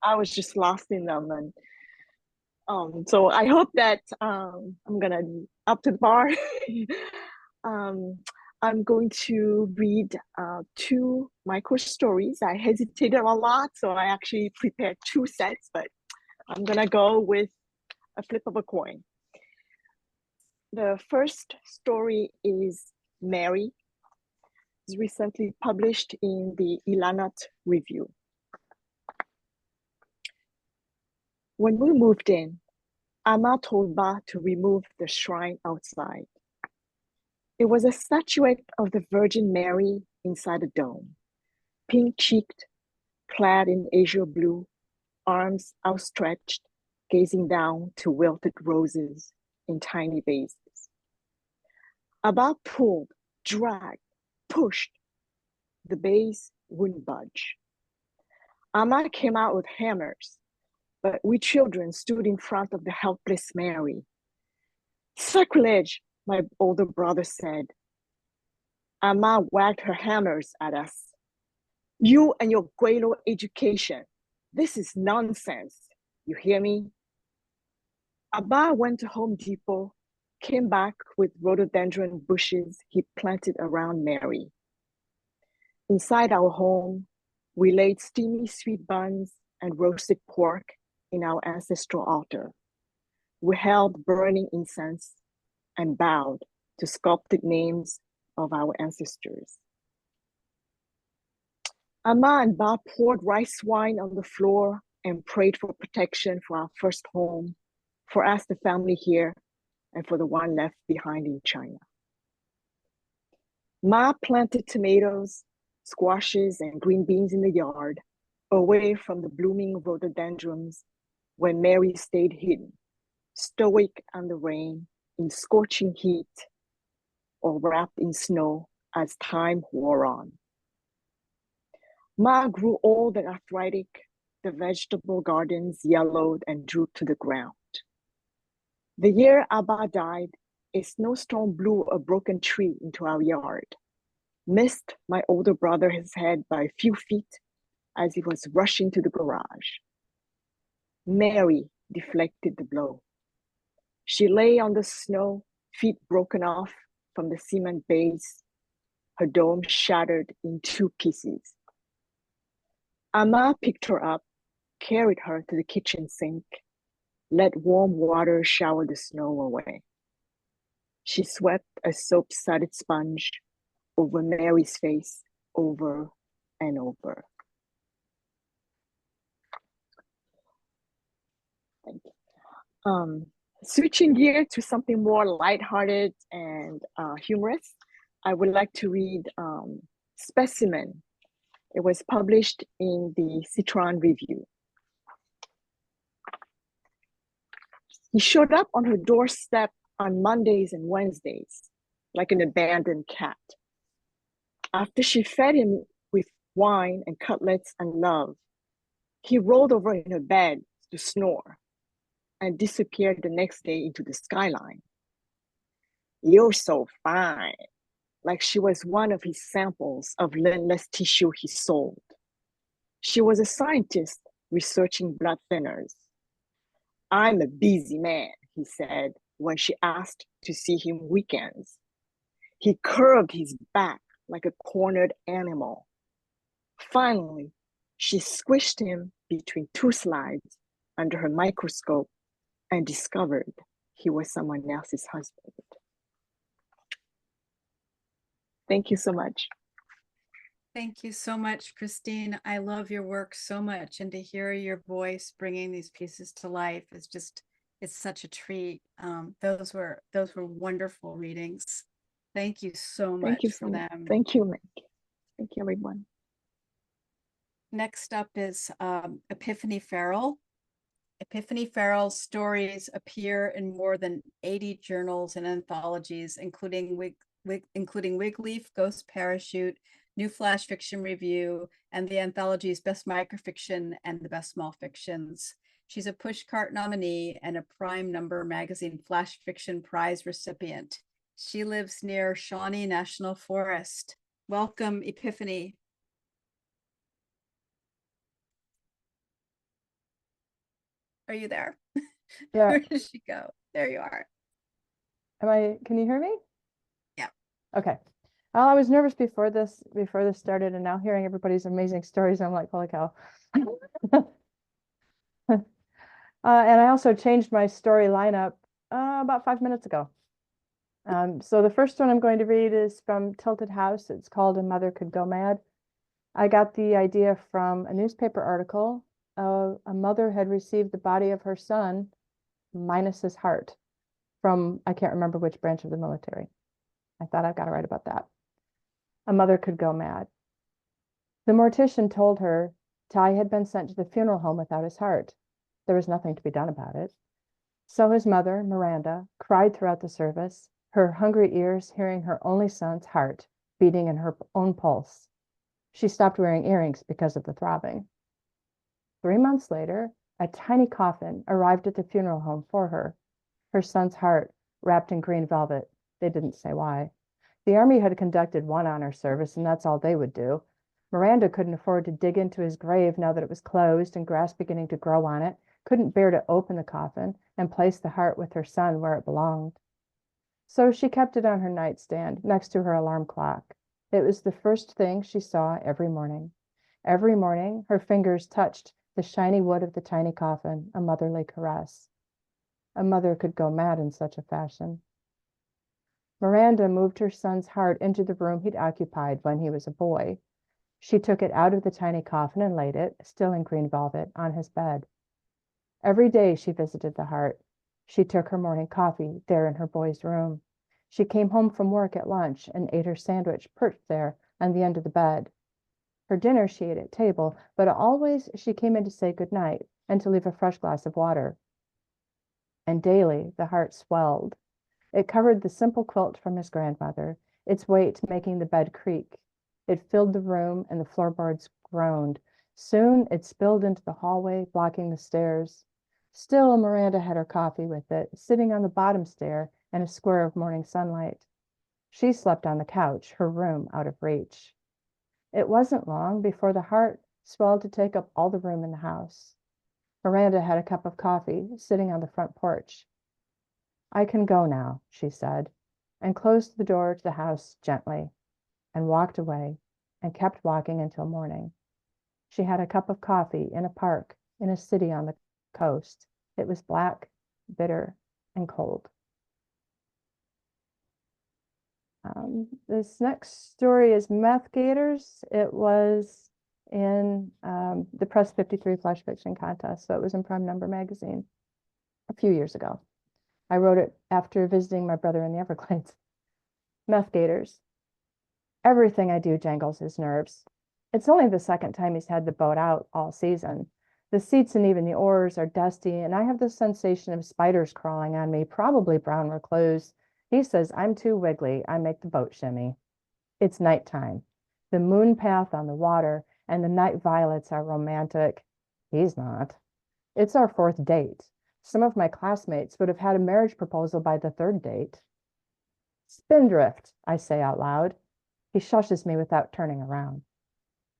I was just lost in them. And so I hope that I'm gonna be up to the bar. I'm going to read 2 micro stories. I hesitated a lot, so I actually prepared 2 sets, but I'm gonna go with a flip of a coin. The first story is Mary. It's recently published in the Ilanat Review. When we moved in, Amma told Ba to remove the shrine outside. It was a statuette of the Virgin Mary inside a dome, pink-cheeked, clad in azure blue, arms outstretched, gazing down to wilted roses in tiny vases. Abba pulled, dragged, pushed. The vase wouldn't budge. Amma came out with hammers, but we children stood in front of the helpless Mary. Sacrilege, my older brother said. Amma wagged her hammers at us. You and your Guelo education. This is nonsense. You hear me? Abba went to Home Depot, came back with rhododendron bushes he planted around Mary. Inside our home, we laid steamy sweet buns and roasted pork in our ancestral altar. We held burning incense and bowed to sculpted names of our ancestors. Amma and Ba poured rice wine on the floor and prayed for protection for our first home, for us, the family here, and for the one left behind in China. Ma planted tomatoes, squashes, and green beans in the yard, away from the blooming rhododendrons, where Mary stayed hidden, stoic under rain, in scorching heat, or wrapped in snow as time wore on. Ma grew old and arthritic. The vegetable gardens yellowed and drooped to the ground. The year Abba died, a snowstorm blew a broken tree into our yard, missed my older brother's head by a few feet as he was rushing to the garage. Mary deflected the blow. She lay on the snow, feet broken off from the cement base, her dome shattered in 2 pieces. Amma picked her up, carried her to the kitchen sink, let warm water shower the snow away. She swept a soap-sudded sponge over Mary's face over and over. Thank you. Switching gear to something more lighthearted and humorous, I would like to read Specimen. It was published in the Citron Review. He showed up on her doorstep on Mondays and Wednesdays, like an abandoned cat. After she fed him with wine and cutlets and love, he rolled over in her bed to snore. and disappeared the next day into the skyline. You're so fine, like she was one of his samples of landless tissue he sold. She was a scientist researching blood thinners. I'm a busy man, he said when she asked to see him weekends. He curved his back like a cornered animal. Finally, she squished him between two slides under her microscope and discovered he was someone else's husband. Thank you so much. Thank you so much, Christine. I love your work so much, and to hear your voice bringing these pieces to life is just, it's such a treat. Those were wonderful readings. Thank you so much Thank you for so much. them. Thank you, Meg. Thank you, everyone. Next up is Epiphany Ferrell. Epiphany Ferrell's stories appear in more than 80 journals and anthologies, including Wigleaf, Ghost Parachute, New Flash Fiction Review, and the anthologies Best Microfiction and the Best Small Fictions. She's a Pushcart nominee and a Prime Number Magazine Flash Fiction Prize recipient. She lives near Shawnee National Forest. Welcome, Epiphany. Are you there? Yeah. Where did she go? There you are. Can you hear me? Yeah. Okay. Well, I was nervous before this started, and now hearing everybody's amazing stories, I'm like, holy cow. And I also changed my story lineup about 5 minutes ago. So the first one I'm going to read is from Tilted House. It's called A Mother Could Go Mad. I got the idea from a newspaper article. A mother had received the body of her son minus his heart from, I can't remember which branch of the military. I thought I've got to write about that. A mother could go mad. The mortician told her Ty had been sent to the funeral home without his heart. There was nothing to be done about it. So his mother, Miranda, cried throughout the service, her hungry ears hearing her only son's heart beating in her own pulse. She stopped wearing earrings because of the throbbing. 3 months later, a tiny coffin arrived at the funeral home for her. Her son's heart wrapped in green velvet. They didn't say why. The Army had conducted one honor service, and that's all they would do. Miranda couldn't afford to dig into his grave now that it was closed and grass beginning to grow on it, couldn't bear to open the coffin and place the heart with her son where it belonged. So she kept it on her nightstand next to her alarm clock. It was the first thing she saw every morning. Every morning, her fingers touched the shiny wood of the tiny coffin, a motherly caress. A mother could go mad in such a fashion. Miranda moved her son's heart into the room he'd occupied when he was a boy. She took it out of the tiny coffin and laid it, still in green velvet, on his bed. Every day she visited the heart. She took her morning coffee there in her boy's room. She came home from work at lunch and ate her sandwich perched there on the end of the bed. Her dinner she ate at table, but always she came in to say good night and to leave a fresh glass of water. And daily the heart swelled. It covered the simple quilt from his grandmother, its weight making the bed creak. It filled the room and the floorboards groaned. Soon it spilled into the hallway, blocking the stairs. Still, Miranda had her coffee with it, sitting on the bottom stair in a square of morning sunlight. She slept on the couch, her room out of reach. It wasn't long before the heart swelled to take up all the room in the house. Miranda had a cup of coffee, sitting on the front porch. I can go now, she said, and closed the door to the house gently, and walked away, and kept walking until morning. She had a cup of coffee in a park in a city on the coast. It was black, bitter, and cold. This next story is Meth Gators. It was in the Press 53 Flash Fiction Contest, so it was in Prime Number magazine a few years ago. I wrote it after visiting my brother in the Everglades. Meth Gators. Everything I do jangles his nerves. It's only the second time he's had the boat out all season. The seats and even the oars are dusty, and I have the sensation of spiders crawling on me, probably brown recluse. He says I'm too wiggly. I make the boat shimmy. It's nighttime. The moon path on the water and the night violets are romantic. He's not. It's our fourth date. Some of my classmates would have had a marriage proposal by the third date. Spindrift, I say out loud. He shushes me without turning around.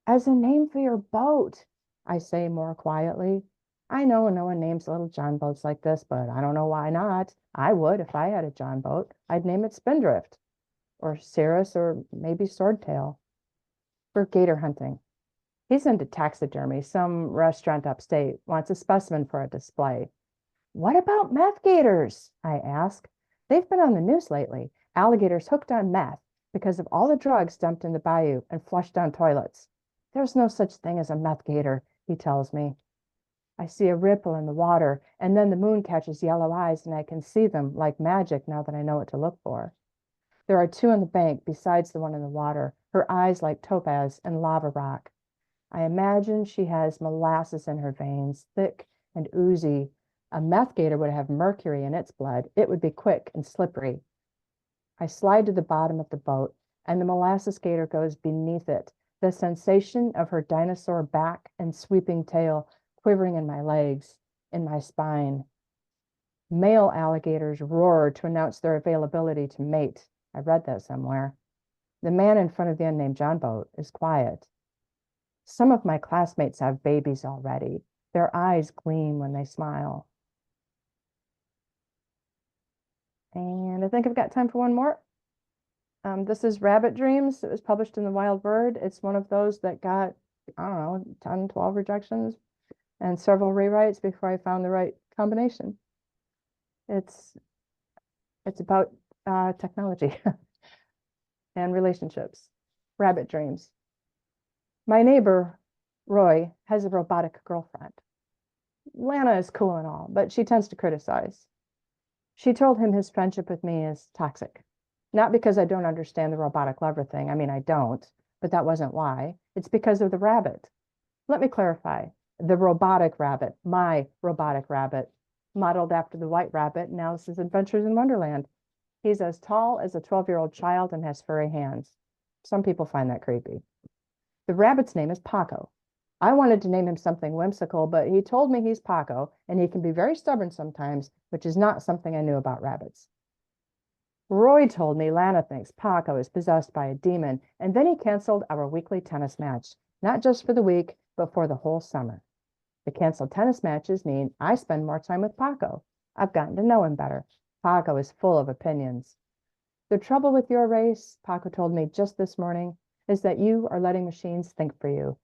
As a name for your boat, I say more quietly. I know no one names little John boats like this, but I don't know why not. I would if I had a John boat. I'd name it Spindrift, or Cirrus, or maybe Swordtail. We're gator hunting. He's into taxidermy. Some restaurant upstate wants a specimen for a display. What about meth gators? I ask. They've been on the news lately. Alligators hooked on meth because of all the drugs dumped in the bayou and flushed down toilets. There's no such thing as a meth gator, he tells me. I see a ripple in the water, and then the moon catches yellow eyes, and I can see them like magic now that I know what to look for. There are two on the bank besides the one in the water, her eyes like topaz and lava rock. I imagine she has molasses in her veins, thick and oozy. A meth gator would have mercury in its blood. It would be quick and slippery. I slide to the bottom of the boat, and the molasses gator goes beneath it, the sensation of her dinosaur back and sweeping tail quivering in my legs, in my spine. Male alligators roar to announce their availability to mate. I read that somewhere. The man in front of the unnamed John boat is quiet. Some of my classmates have babies already. Their eyes gleam when they smile. And I think I've got time for one more. This is Rabbit Dreams. It was published in the Wild Bird. It's one of those that got, I don't know, 10, 12 rejections and several rewrites before I found the right combination. It's about technology and relationships. Rabbit Dreams. My neighbor, Roy, has a robotic girlfriend. Lana is cool and all, but she tends to criticize. She told him his friendship with me is toxic. Not because I don't understand the robotic lover thing. I mean, I don't, but that wasn't why. It's because of the rabbit. Let me clarify. The robotic rabbit, my robotic rabbit, modeled after the white rabbit in Alice's Adventures in Wonderland. He's as tall as a 12-year-old child and has furry hands. Some people find that creepy. The rabbit's name is Paco. I wanted to name him something whimsical, but he told me he's Paco, and he can be very stubborn sometimes, which is not something I knew about rabbits. Roy told me Lana thinks Paco is possessed by a demon, and then he canceled our weekly tennis match, not just for the week, but for the whole summer. The canceled tennis matches mean I spend more time with Paco. I've gotten to know him better. Paco is full of opinions. The trouble with your race, Paco told me just this morning, is that you are letting machines think for you.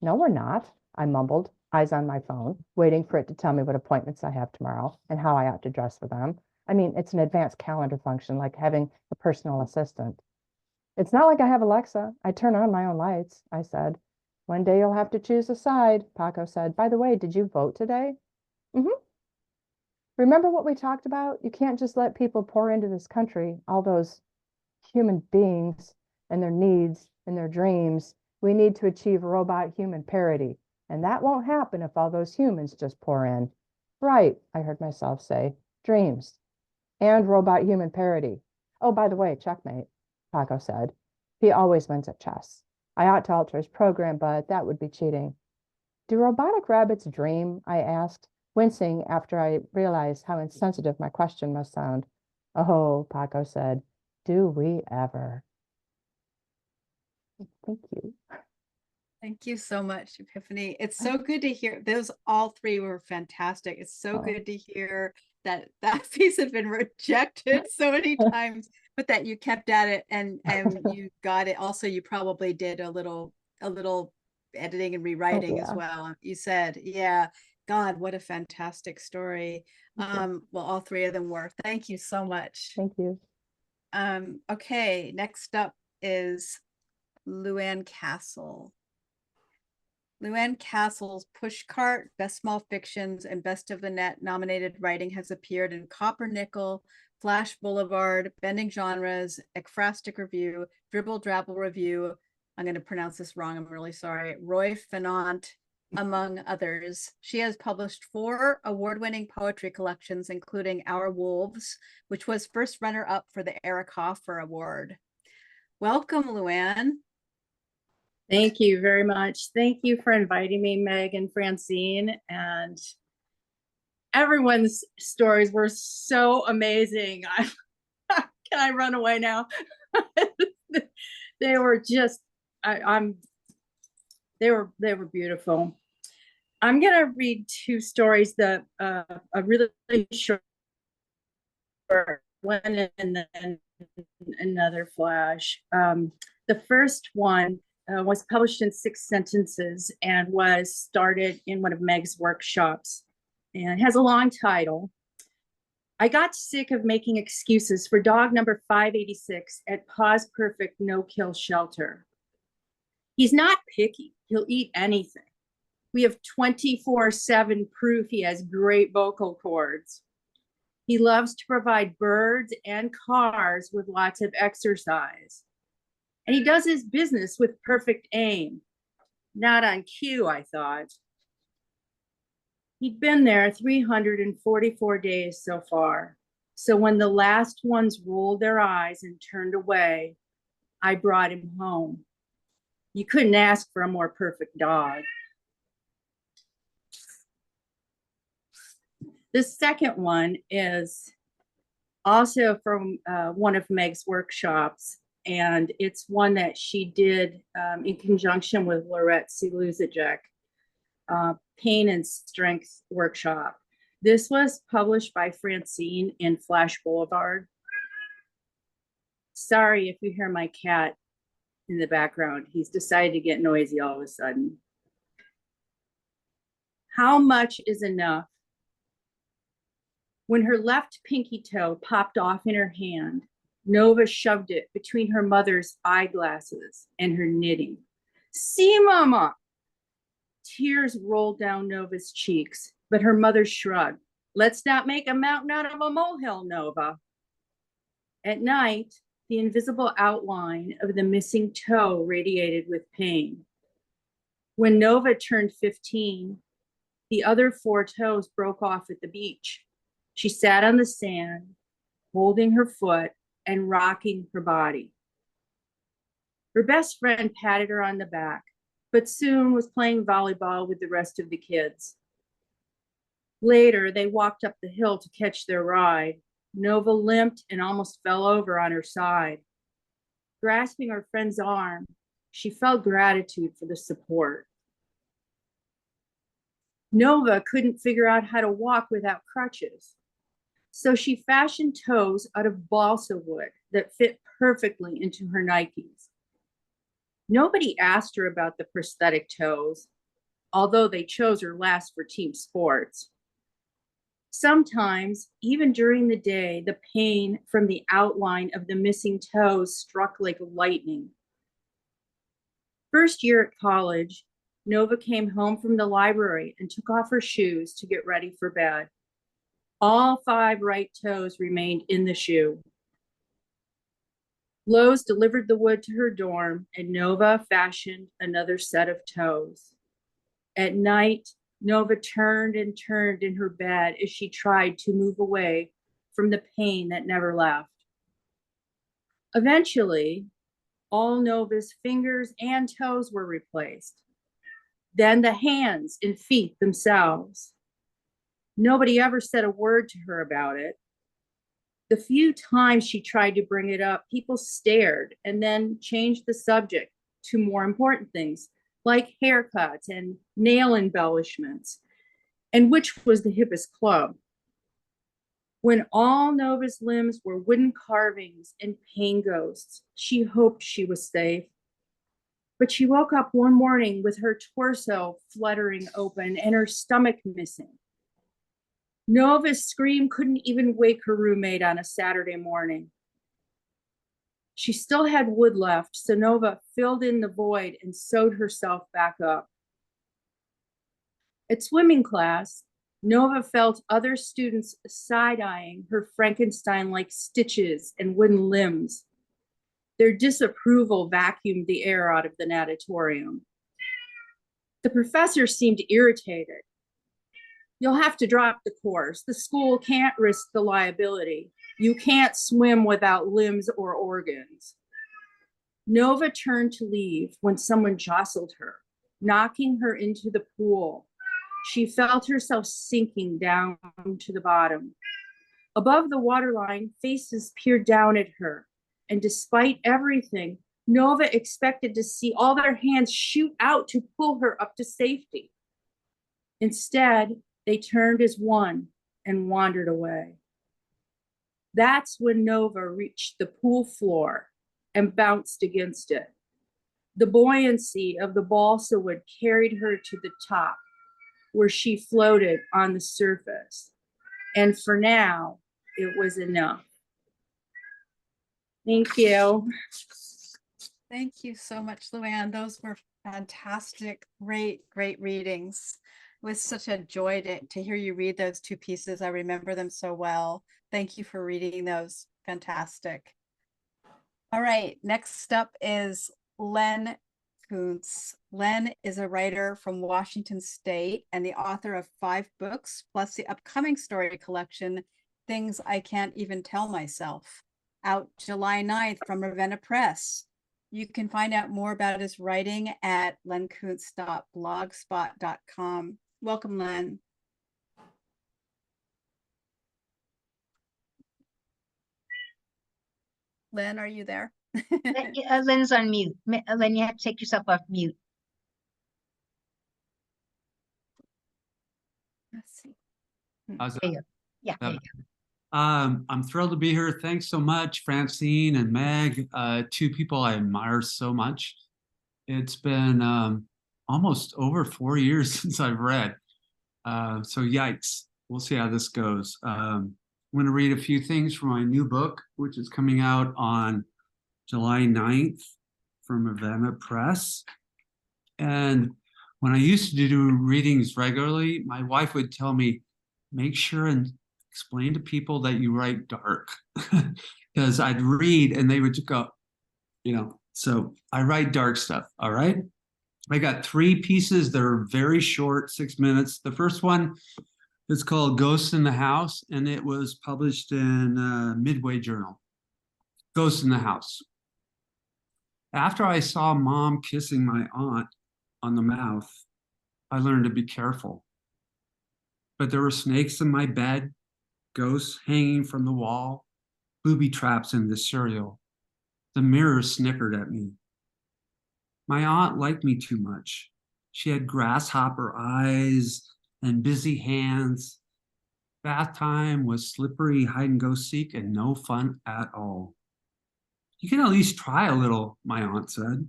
No, we're not, I mumbled, eyes on my phone, waiting for it to tell me what appointments I have tomorrow and how I ought to dress for them. I mean, it's an advanced calendar function, like having a personal assistant. It's not like I have Alexa. I turn on my own lights, I said. One day you'll have to choose a side, Paco said. By the way, did you vote today? Remember what we talked about? You can't just let people pour into this country, all those human beings and their needs and their dreams. We need to achieve robot-human parity. And that won't happen if all those humans just pour in. Right, I heard myself say. Dreams. And robot-human parity. Oh, by the way, checkmate, Paco said. He always wins at chess. I ought to alter his program, but that would be cheating. Do robotic rabbits dream? I asked, wincing after I realized how insensitive my question must sound. Oh, Paco said, do we ever? Thank you. Thank you so much, Epiphany. It's so good to hear. Those all three were fantastic. It's so good to hear that that piece had been rejected so many times, but that you kept at it and you got it. Also, you probably did a little editing and rewriting as well. You said, yeah, God, what a fantastic story. Well, all three of them were. Thank you so much. Thank you. Okay, next up is Luanne Castle. Luanne Castle's Pushcart, Best Small Fictions, and Best of the Net nominated writing has appeared in Copper Nickel, Flash Boulevard, Bending Genres, Ekphrastic Review, Dribble Drabble Review. I'm going to pronounce this wrong. I'm really sorry. Roy Fenant, among others. She has published 4 award-winning poetry collections, including Our Wolves, which was first runner-up for the Eric Hoffer Award. Welcome, Luanne. Thank you very much. Thank you for inviting me, Meg and Francine. And everyone's stories were so amazing. Can I run away now? They were just, they were beautiful. I'm gonna read two stories that a really short one and then another flash. The first one was published in 6 sentences and was started in one of Meg's workshops, and it has a long title. I got sick of making excuses for dog number 586 at Paws Perfect No-Kill Shelter. He's not picky. He'll eat anything. We have 24/7 proof he has great vocal cords. He loves to provide birds and cars with lots of exercise. And he does his business with perfect aim. Not on cue, I thought. He'd been there 344 days so far. So when the last ones rolled their eyes and turned away, I brought him home. You couldn't ask for a more perfect dog. The second one is also from one of Meg's workshops, and it's one that she did in conjunction with Lorette Siluzajek, Pain and Strength Workshop. This was published by Francine in Flash Boulevard. Sorry if you hear my cat in the background. He's decided to get noisy all of a sudden. How much is enough? When her left pinky toe popped off in her hand, Nova shoved it between her mother's eyeglasses and her knitting. See, Mama! Tears rolled down Nova's cheeks, but her mother shrugged. Let's not make a mountain out of a molehill, Nova. At night, the invisible outline of the missing toe radiated with pain. When Nova turned 15, the other 4 toes broke off at the beach. She sat on the sand, holding her foot and rocking her body. Her best friend patted her on the back, but soon was playing volleyball with the rest of the kids. Later, they walked up the hill to catch their ride. Nova limped and almost fell over on her side. Grasping her friend's arm, she felt gratitude for the support. Nova couldn't figure out how to walk without crutches. So she fashioned toes out of balsa wood that fit perfectly into her Nikes. Nobody asked her about the prosthetic toes, although they chose her last for team sports. Sometimes, even during the day, the pain from the outline of the missing toes struck like lightning. First year at college, Nova came home from the library and took off her shoes to get ready for bed. All 5 right toes remained in the shoe. Lowe's delivered the wood to her dorm, and Nova fashioned another set of toes. At night, Nova turned and turned in her bed as she tried to move away from the pain that never left. Eventually, all Nova's fingers and toes were replaced. Then the hands and feet themselves. Nobody ever said a word to her about it. The few times she tried to bring it up, people stared and then changed the subject to more important things like haircuts and nail embellishments, and which was the hippest club. When all Nova's limbs were wooden carvings and pain ghosts, she hoped she was safe. But she woke up one morning with her torso fluttering open and her stomach missing. Nova's scream couldn't even wake her roommate on a Saturday morning. She still had wood left, so Nova filled in the void and sewed herself back up. At swimming class, Nova felt other students side-eyeing her Frankenstein-like stitches and wooden limbs. Their disapproval vacuumed the air out of the natatorium. The professor seemed irritated. You'll have to drop the course. The school can't risk the liability. You can't swim without limbs or organs. Nova turned to leave when someone jostled her, knocking her into the pool. She felt herself sinking down to the bottom. Above the waterline, faces peered down at her, and despite everything, Nova expected to see all their hands shoot out to pull her up to safety. Instead, they turned as one and wandered away. That's when Nova reached the pool floor and bounced against it. The buoyancy of the balsa wood carried her to the top, where she floated on the surface. And for now, it was enough. Thank you. Thank you so much, Luanne. Those were fantastic, great readings. It was such a joy to hear you read those two pieces. I remember them so well. Thank you for reading those. Fantastic. All right, next up is Len Kuntz. Len is a writer from Washington State and the author of 5 books, plus the upcoming story collection, Things I Can't Even Tell Myself, out July 9th from Ravenna Press. You can find out more about his writing at lenkuntz.blogspot.com. Welcome, Len. Len, are you there? Len's on mute. Len, you have to take yourself off mute. Let's see. How's There you go. Yeah, there you go. I'm thrilled to be here. Thanks so much, Francine and Meg, 2 people I admire so much. It's been almost over 4 years since I've read. So yikes, we'll see how this goes. I'm going to read a few things from my new book, which is coming out on July 9th from Ravenna Press. And when I used to do readings regularly, my wife would tell me, make sure and explain to people that you write dark, because I'd read and they would just go, so I write dark stuff. All right. I got 3 pieces that are very short, 6 minutes. The first one is called Ghosts in the House, and it was published in Midway Journal. Ghosts in the House. After I saw Mom kissing my aunt on the mouth, I learned to be careful. But there were snakes in my bed, ghosts hanging from the wall, booby traps in the cereal. The mirror snickered at me. My aunt liked me too much. She had grasshopper eyes and busy hands. Bath time was slippery hide and go seek and no fun at all. You can at least try a little, my aunt said.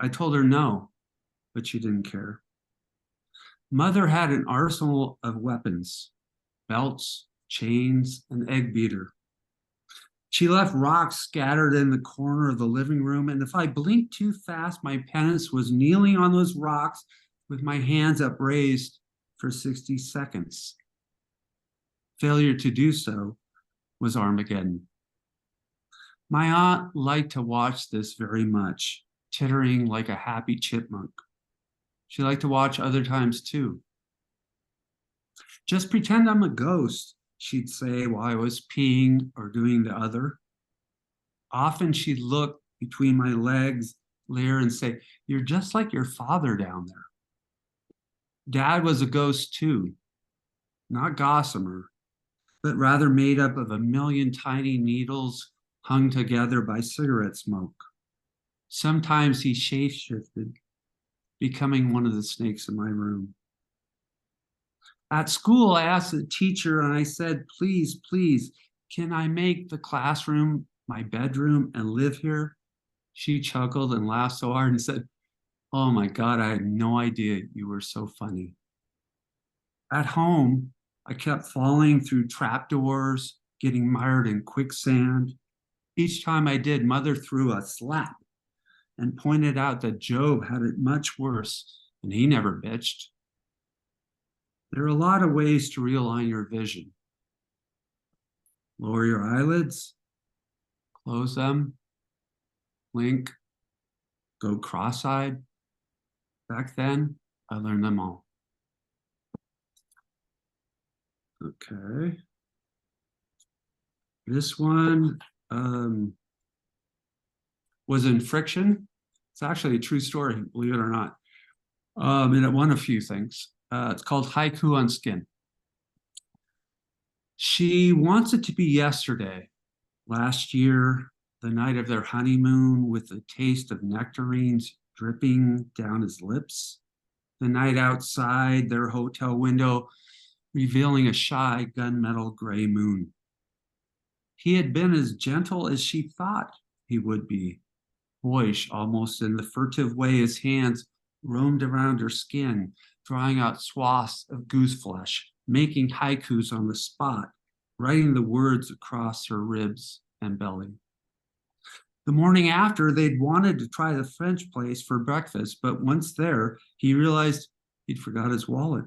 I told her no, but she didn't care. Mother had an arsenal of weapons, belts, chains, and egg beater. She left rocks scattered in the corner of the living room, and if I blinked too fast, my penance was kneeling on those rocks with my hands upraised for 60 seconds. Failure to do so was Armageddon. My aunt liked to watch this very much, tittering like a happy chipmunk. She liked to watch other times too. Just pretend I'm a ghost, she'd say while I was peeing or doing the other. Often she'd look between my legs, leer, and say, "You're just like your father down there." Dad was a ghost too, not gossamer, but rather made up of a million tiny needles hung together by cigarette smoke. Sometimes he shape-shifted, becoming one of the snakes in my room. At school, I asked the teacher and I said, please, can I make the classroom my bedroom and live here? She chuckled and laughed so hard and said, oh my God, I had no idea you were so funny. At home, I kept falling through trapdoors, getting mired in quicksand. Each time I did, Mother threw a slap and pointed out that Job had it much worse and he never bitched. There are a lot of ways to realign your vision. Lower your eyelids, close them, blink, go cross-eyed. Back then, I learned them all. Okay. This one was in Friction. It's actually a true story, believe it or not. And it won a few things. It's called Haiku on Skin. She wants it to be yesterday, last year, the night of their honeymoon, with the taste of nectarines dripping down his lips. The night outside their hotel window, revealing a shy gunmetal gray moon. He had been as gentle as she thought he would be, boyish almost in the furtive way his hands roamed around her skin, drawing out swaths of goose flesh, making haikus on the spot, writing the words across her ribs and belly. The morning after, they'd wanted to try the French place for breakfast, but once there, he realized he'd forgot his wallet.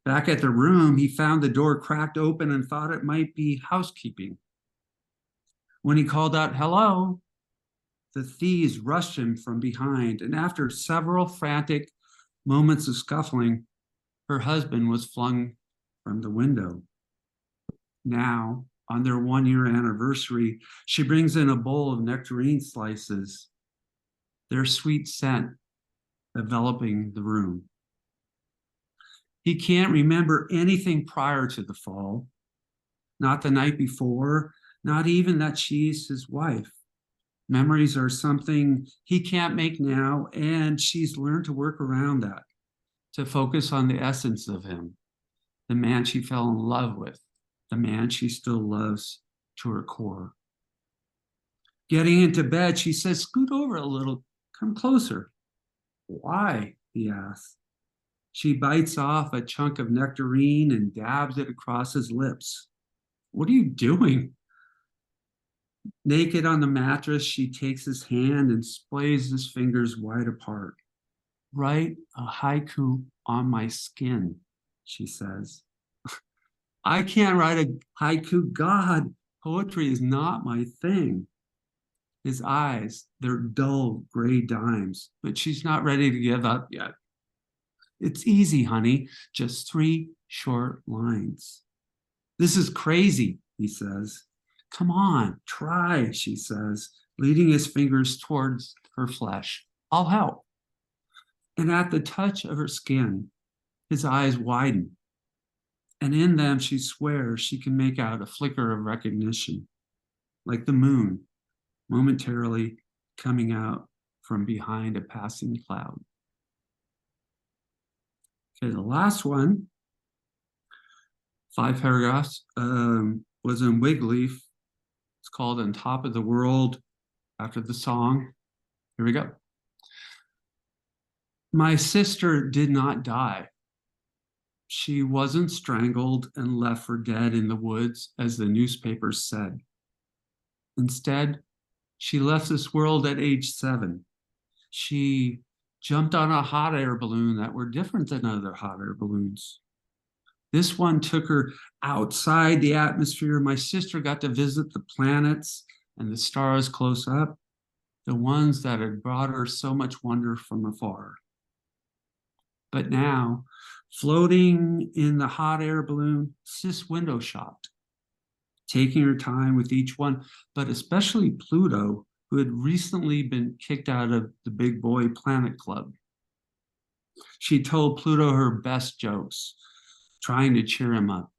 Back at the room, he found the door cracked open and thought it might be housekeeping. When he called out, "Hello," the thieves rushed him from behind, and after several frantic moments of scuffling, her husband was flung from the window. Now, on their 1-year anniversary, she brings in a bowl of nectarine slices, their sweet scent enveloping the room. He can't remember anything prior to the fall, not the night before, not even that she's his wife. Memories are something he can't make now, and she's learned to work around that, to focus on the essence of him, the man she fell in love with, the man she still loves to her core. Getting into bed, she says, "Scoot over a little, come closer." "Why?" he asks. She bites off a chunk of nectarine and dabs it across his lips. "What are you doing?" Naked on the mattress, she takes his hand and splays his fingers wide apart. "Write a haiku on my skin," she says. "I can't write a haiku. God, poetry is not my thing." His eyes, they're dull gray dimes, but she's not ready to give up yet. "It's easy, honey, just 3 short lines." "This is crazy," he says. "Come on, try," she says, leading his fingers towards her flesh. "I'll help." And at the touch of her skin, his eyes widen. And in them, she swears she can make out a flicker of recognition, like the moon momentarily coming out from behind a passing cloud. Okay, the last one, 5 paragraphs, was in Wig Leaf. It's called "On Top of the World," after the song. Here we go. My sister did not die. She wasn't strangled and left for dead in the woods, as the newspapers said. Instead, she left this world at age 7. She jumped on a hot air balloon that were different than other hot air balloons. This one took her outside the atmosphere. My sister got to visit the planets and the stars close up, the ones that had brought her so much wonder from afar. But now, floating in the hot air balloon, Sis window shopped, taking her time with each one, but especially Pluto, who had recently been kicked out of the Big Boy Planet Club. She told Pluto her best jokes, trying to cheer him up.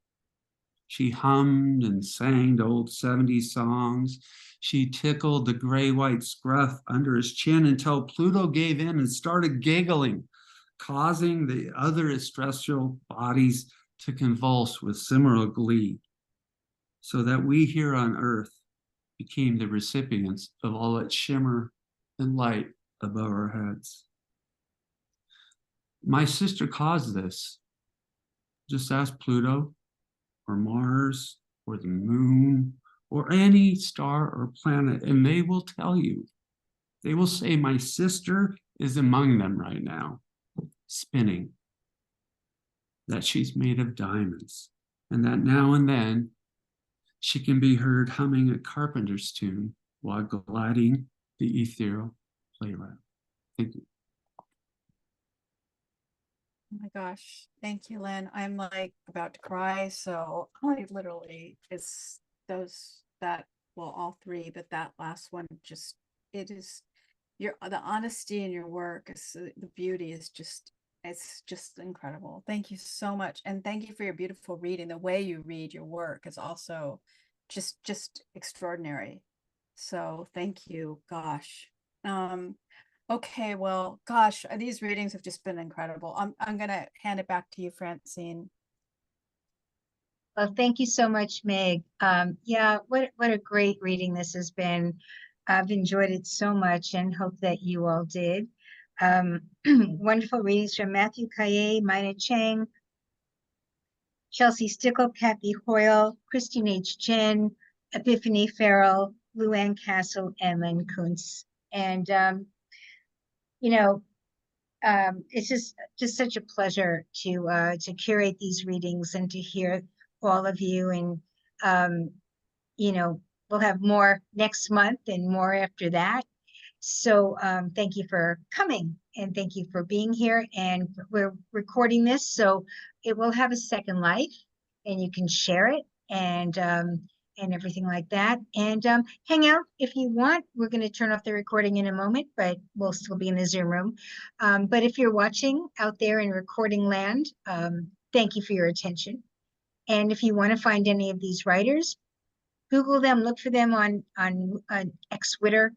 She hummed and sang old 70s songs. She tickled the gray-white scruff under his chin until Pluto gave in and started giggling, causing the other terrestrial bodies to convulse with similar glee, so that we here on Earth became the recipients of all that shimmer and light above our heads. My sister caused this. Just ask Pluto or Mars or the moon or any star or planet, and they will tell you. They will say, my sister is among them right now, spinning, that she's made of diamonds, and that now and then she can be heard humming a carpenter's tune while gliding the ethereal playground. Thank you. Oh my gosh, thank you, Len. I'm like about to cry, so I literally all 3, but that last one just, it is the honesty in your work, the beauty is just It's just incredible. Thank you so much. And thank you for your beautiful reading. The way you read your work is also just extraordinary. So thank you. Gosh. Okay, well, gosh, these readings have just been incredible. I'm gonna hand it back to you, Francine. Well, thank you so much, Meg. Yeah, what a great reading this has been. I've enjoyed it so much and hope that you all did. Wonderful readings from Matthieu Cailler, Myna Chang, Chelsea Stickle, Kathy Hoyle, Christine H. Chen, Epiphany Ferrell, Luanne Castle, and Len Kuntz. And it's just such a pleasure to curate these readings and to hear all of you. And we'll have more next month and more after that. So thank you for coming and thank you for being here. And we're recording this, so it will have a second life, and you can share it and everything like that. And hang out if you want. We're going to turn off the recording in a moment, but we'll still be in the Zoom room. But if you're watching out there in recording land, thank you for your attention. And if you want to find any of these writers, Google them, look for them on Twitter,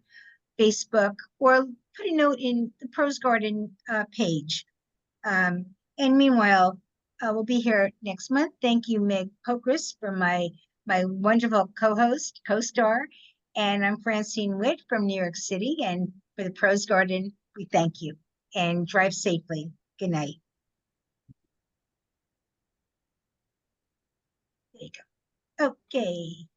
Facebook, or put a note in the Prose Garden page. And meanwhile, we'll be here next month. Thank you, Meg Pokrass, for my wonderful co-star. And I'm Francine Witte from New York City. And for the Prose Garden, we thank you. And drive safely. Good night. There you go. Okay.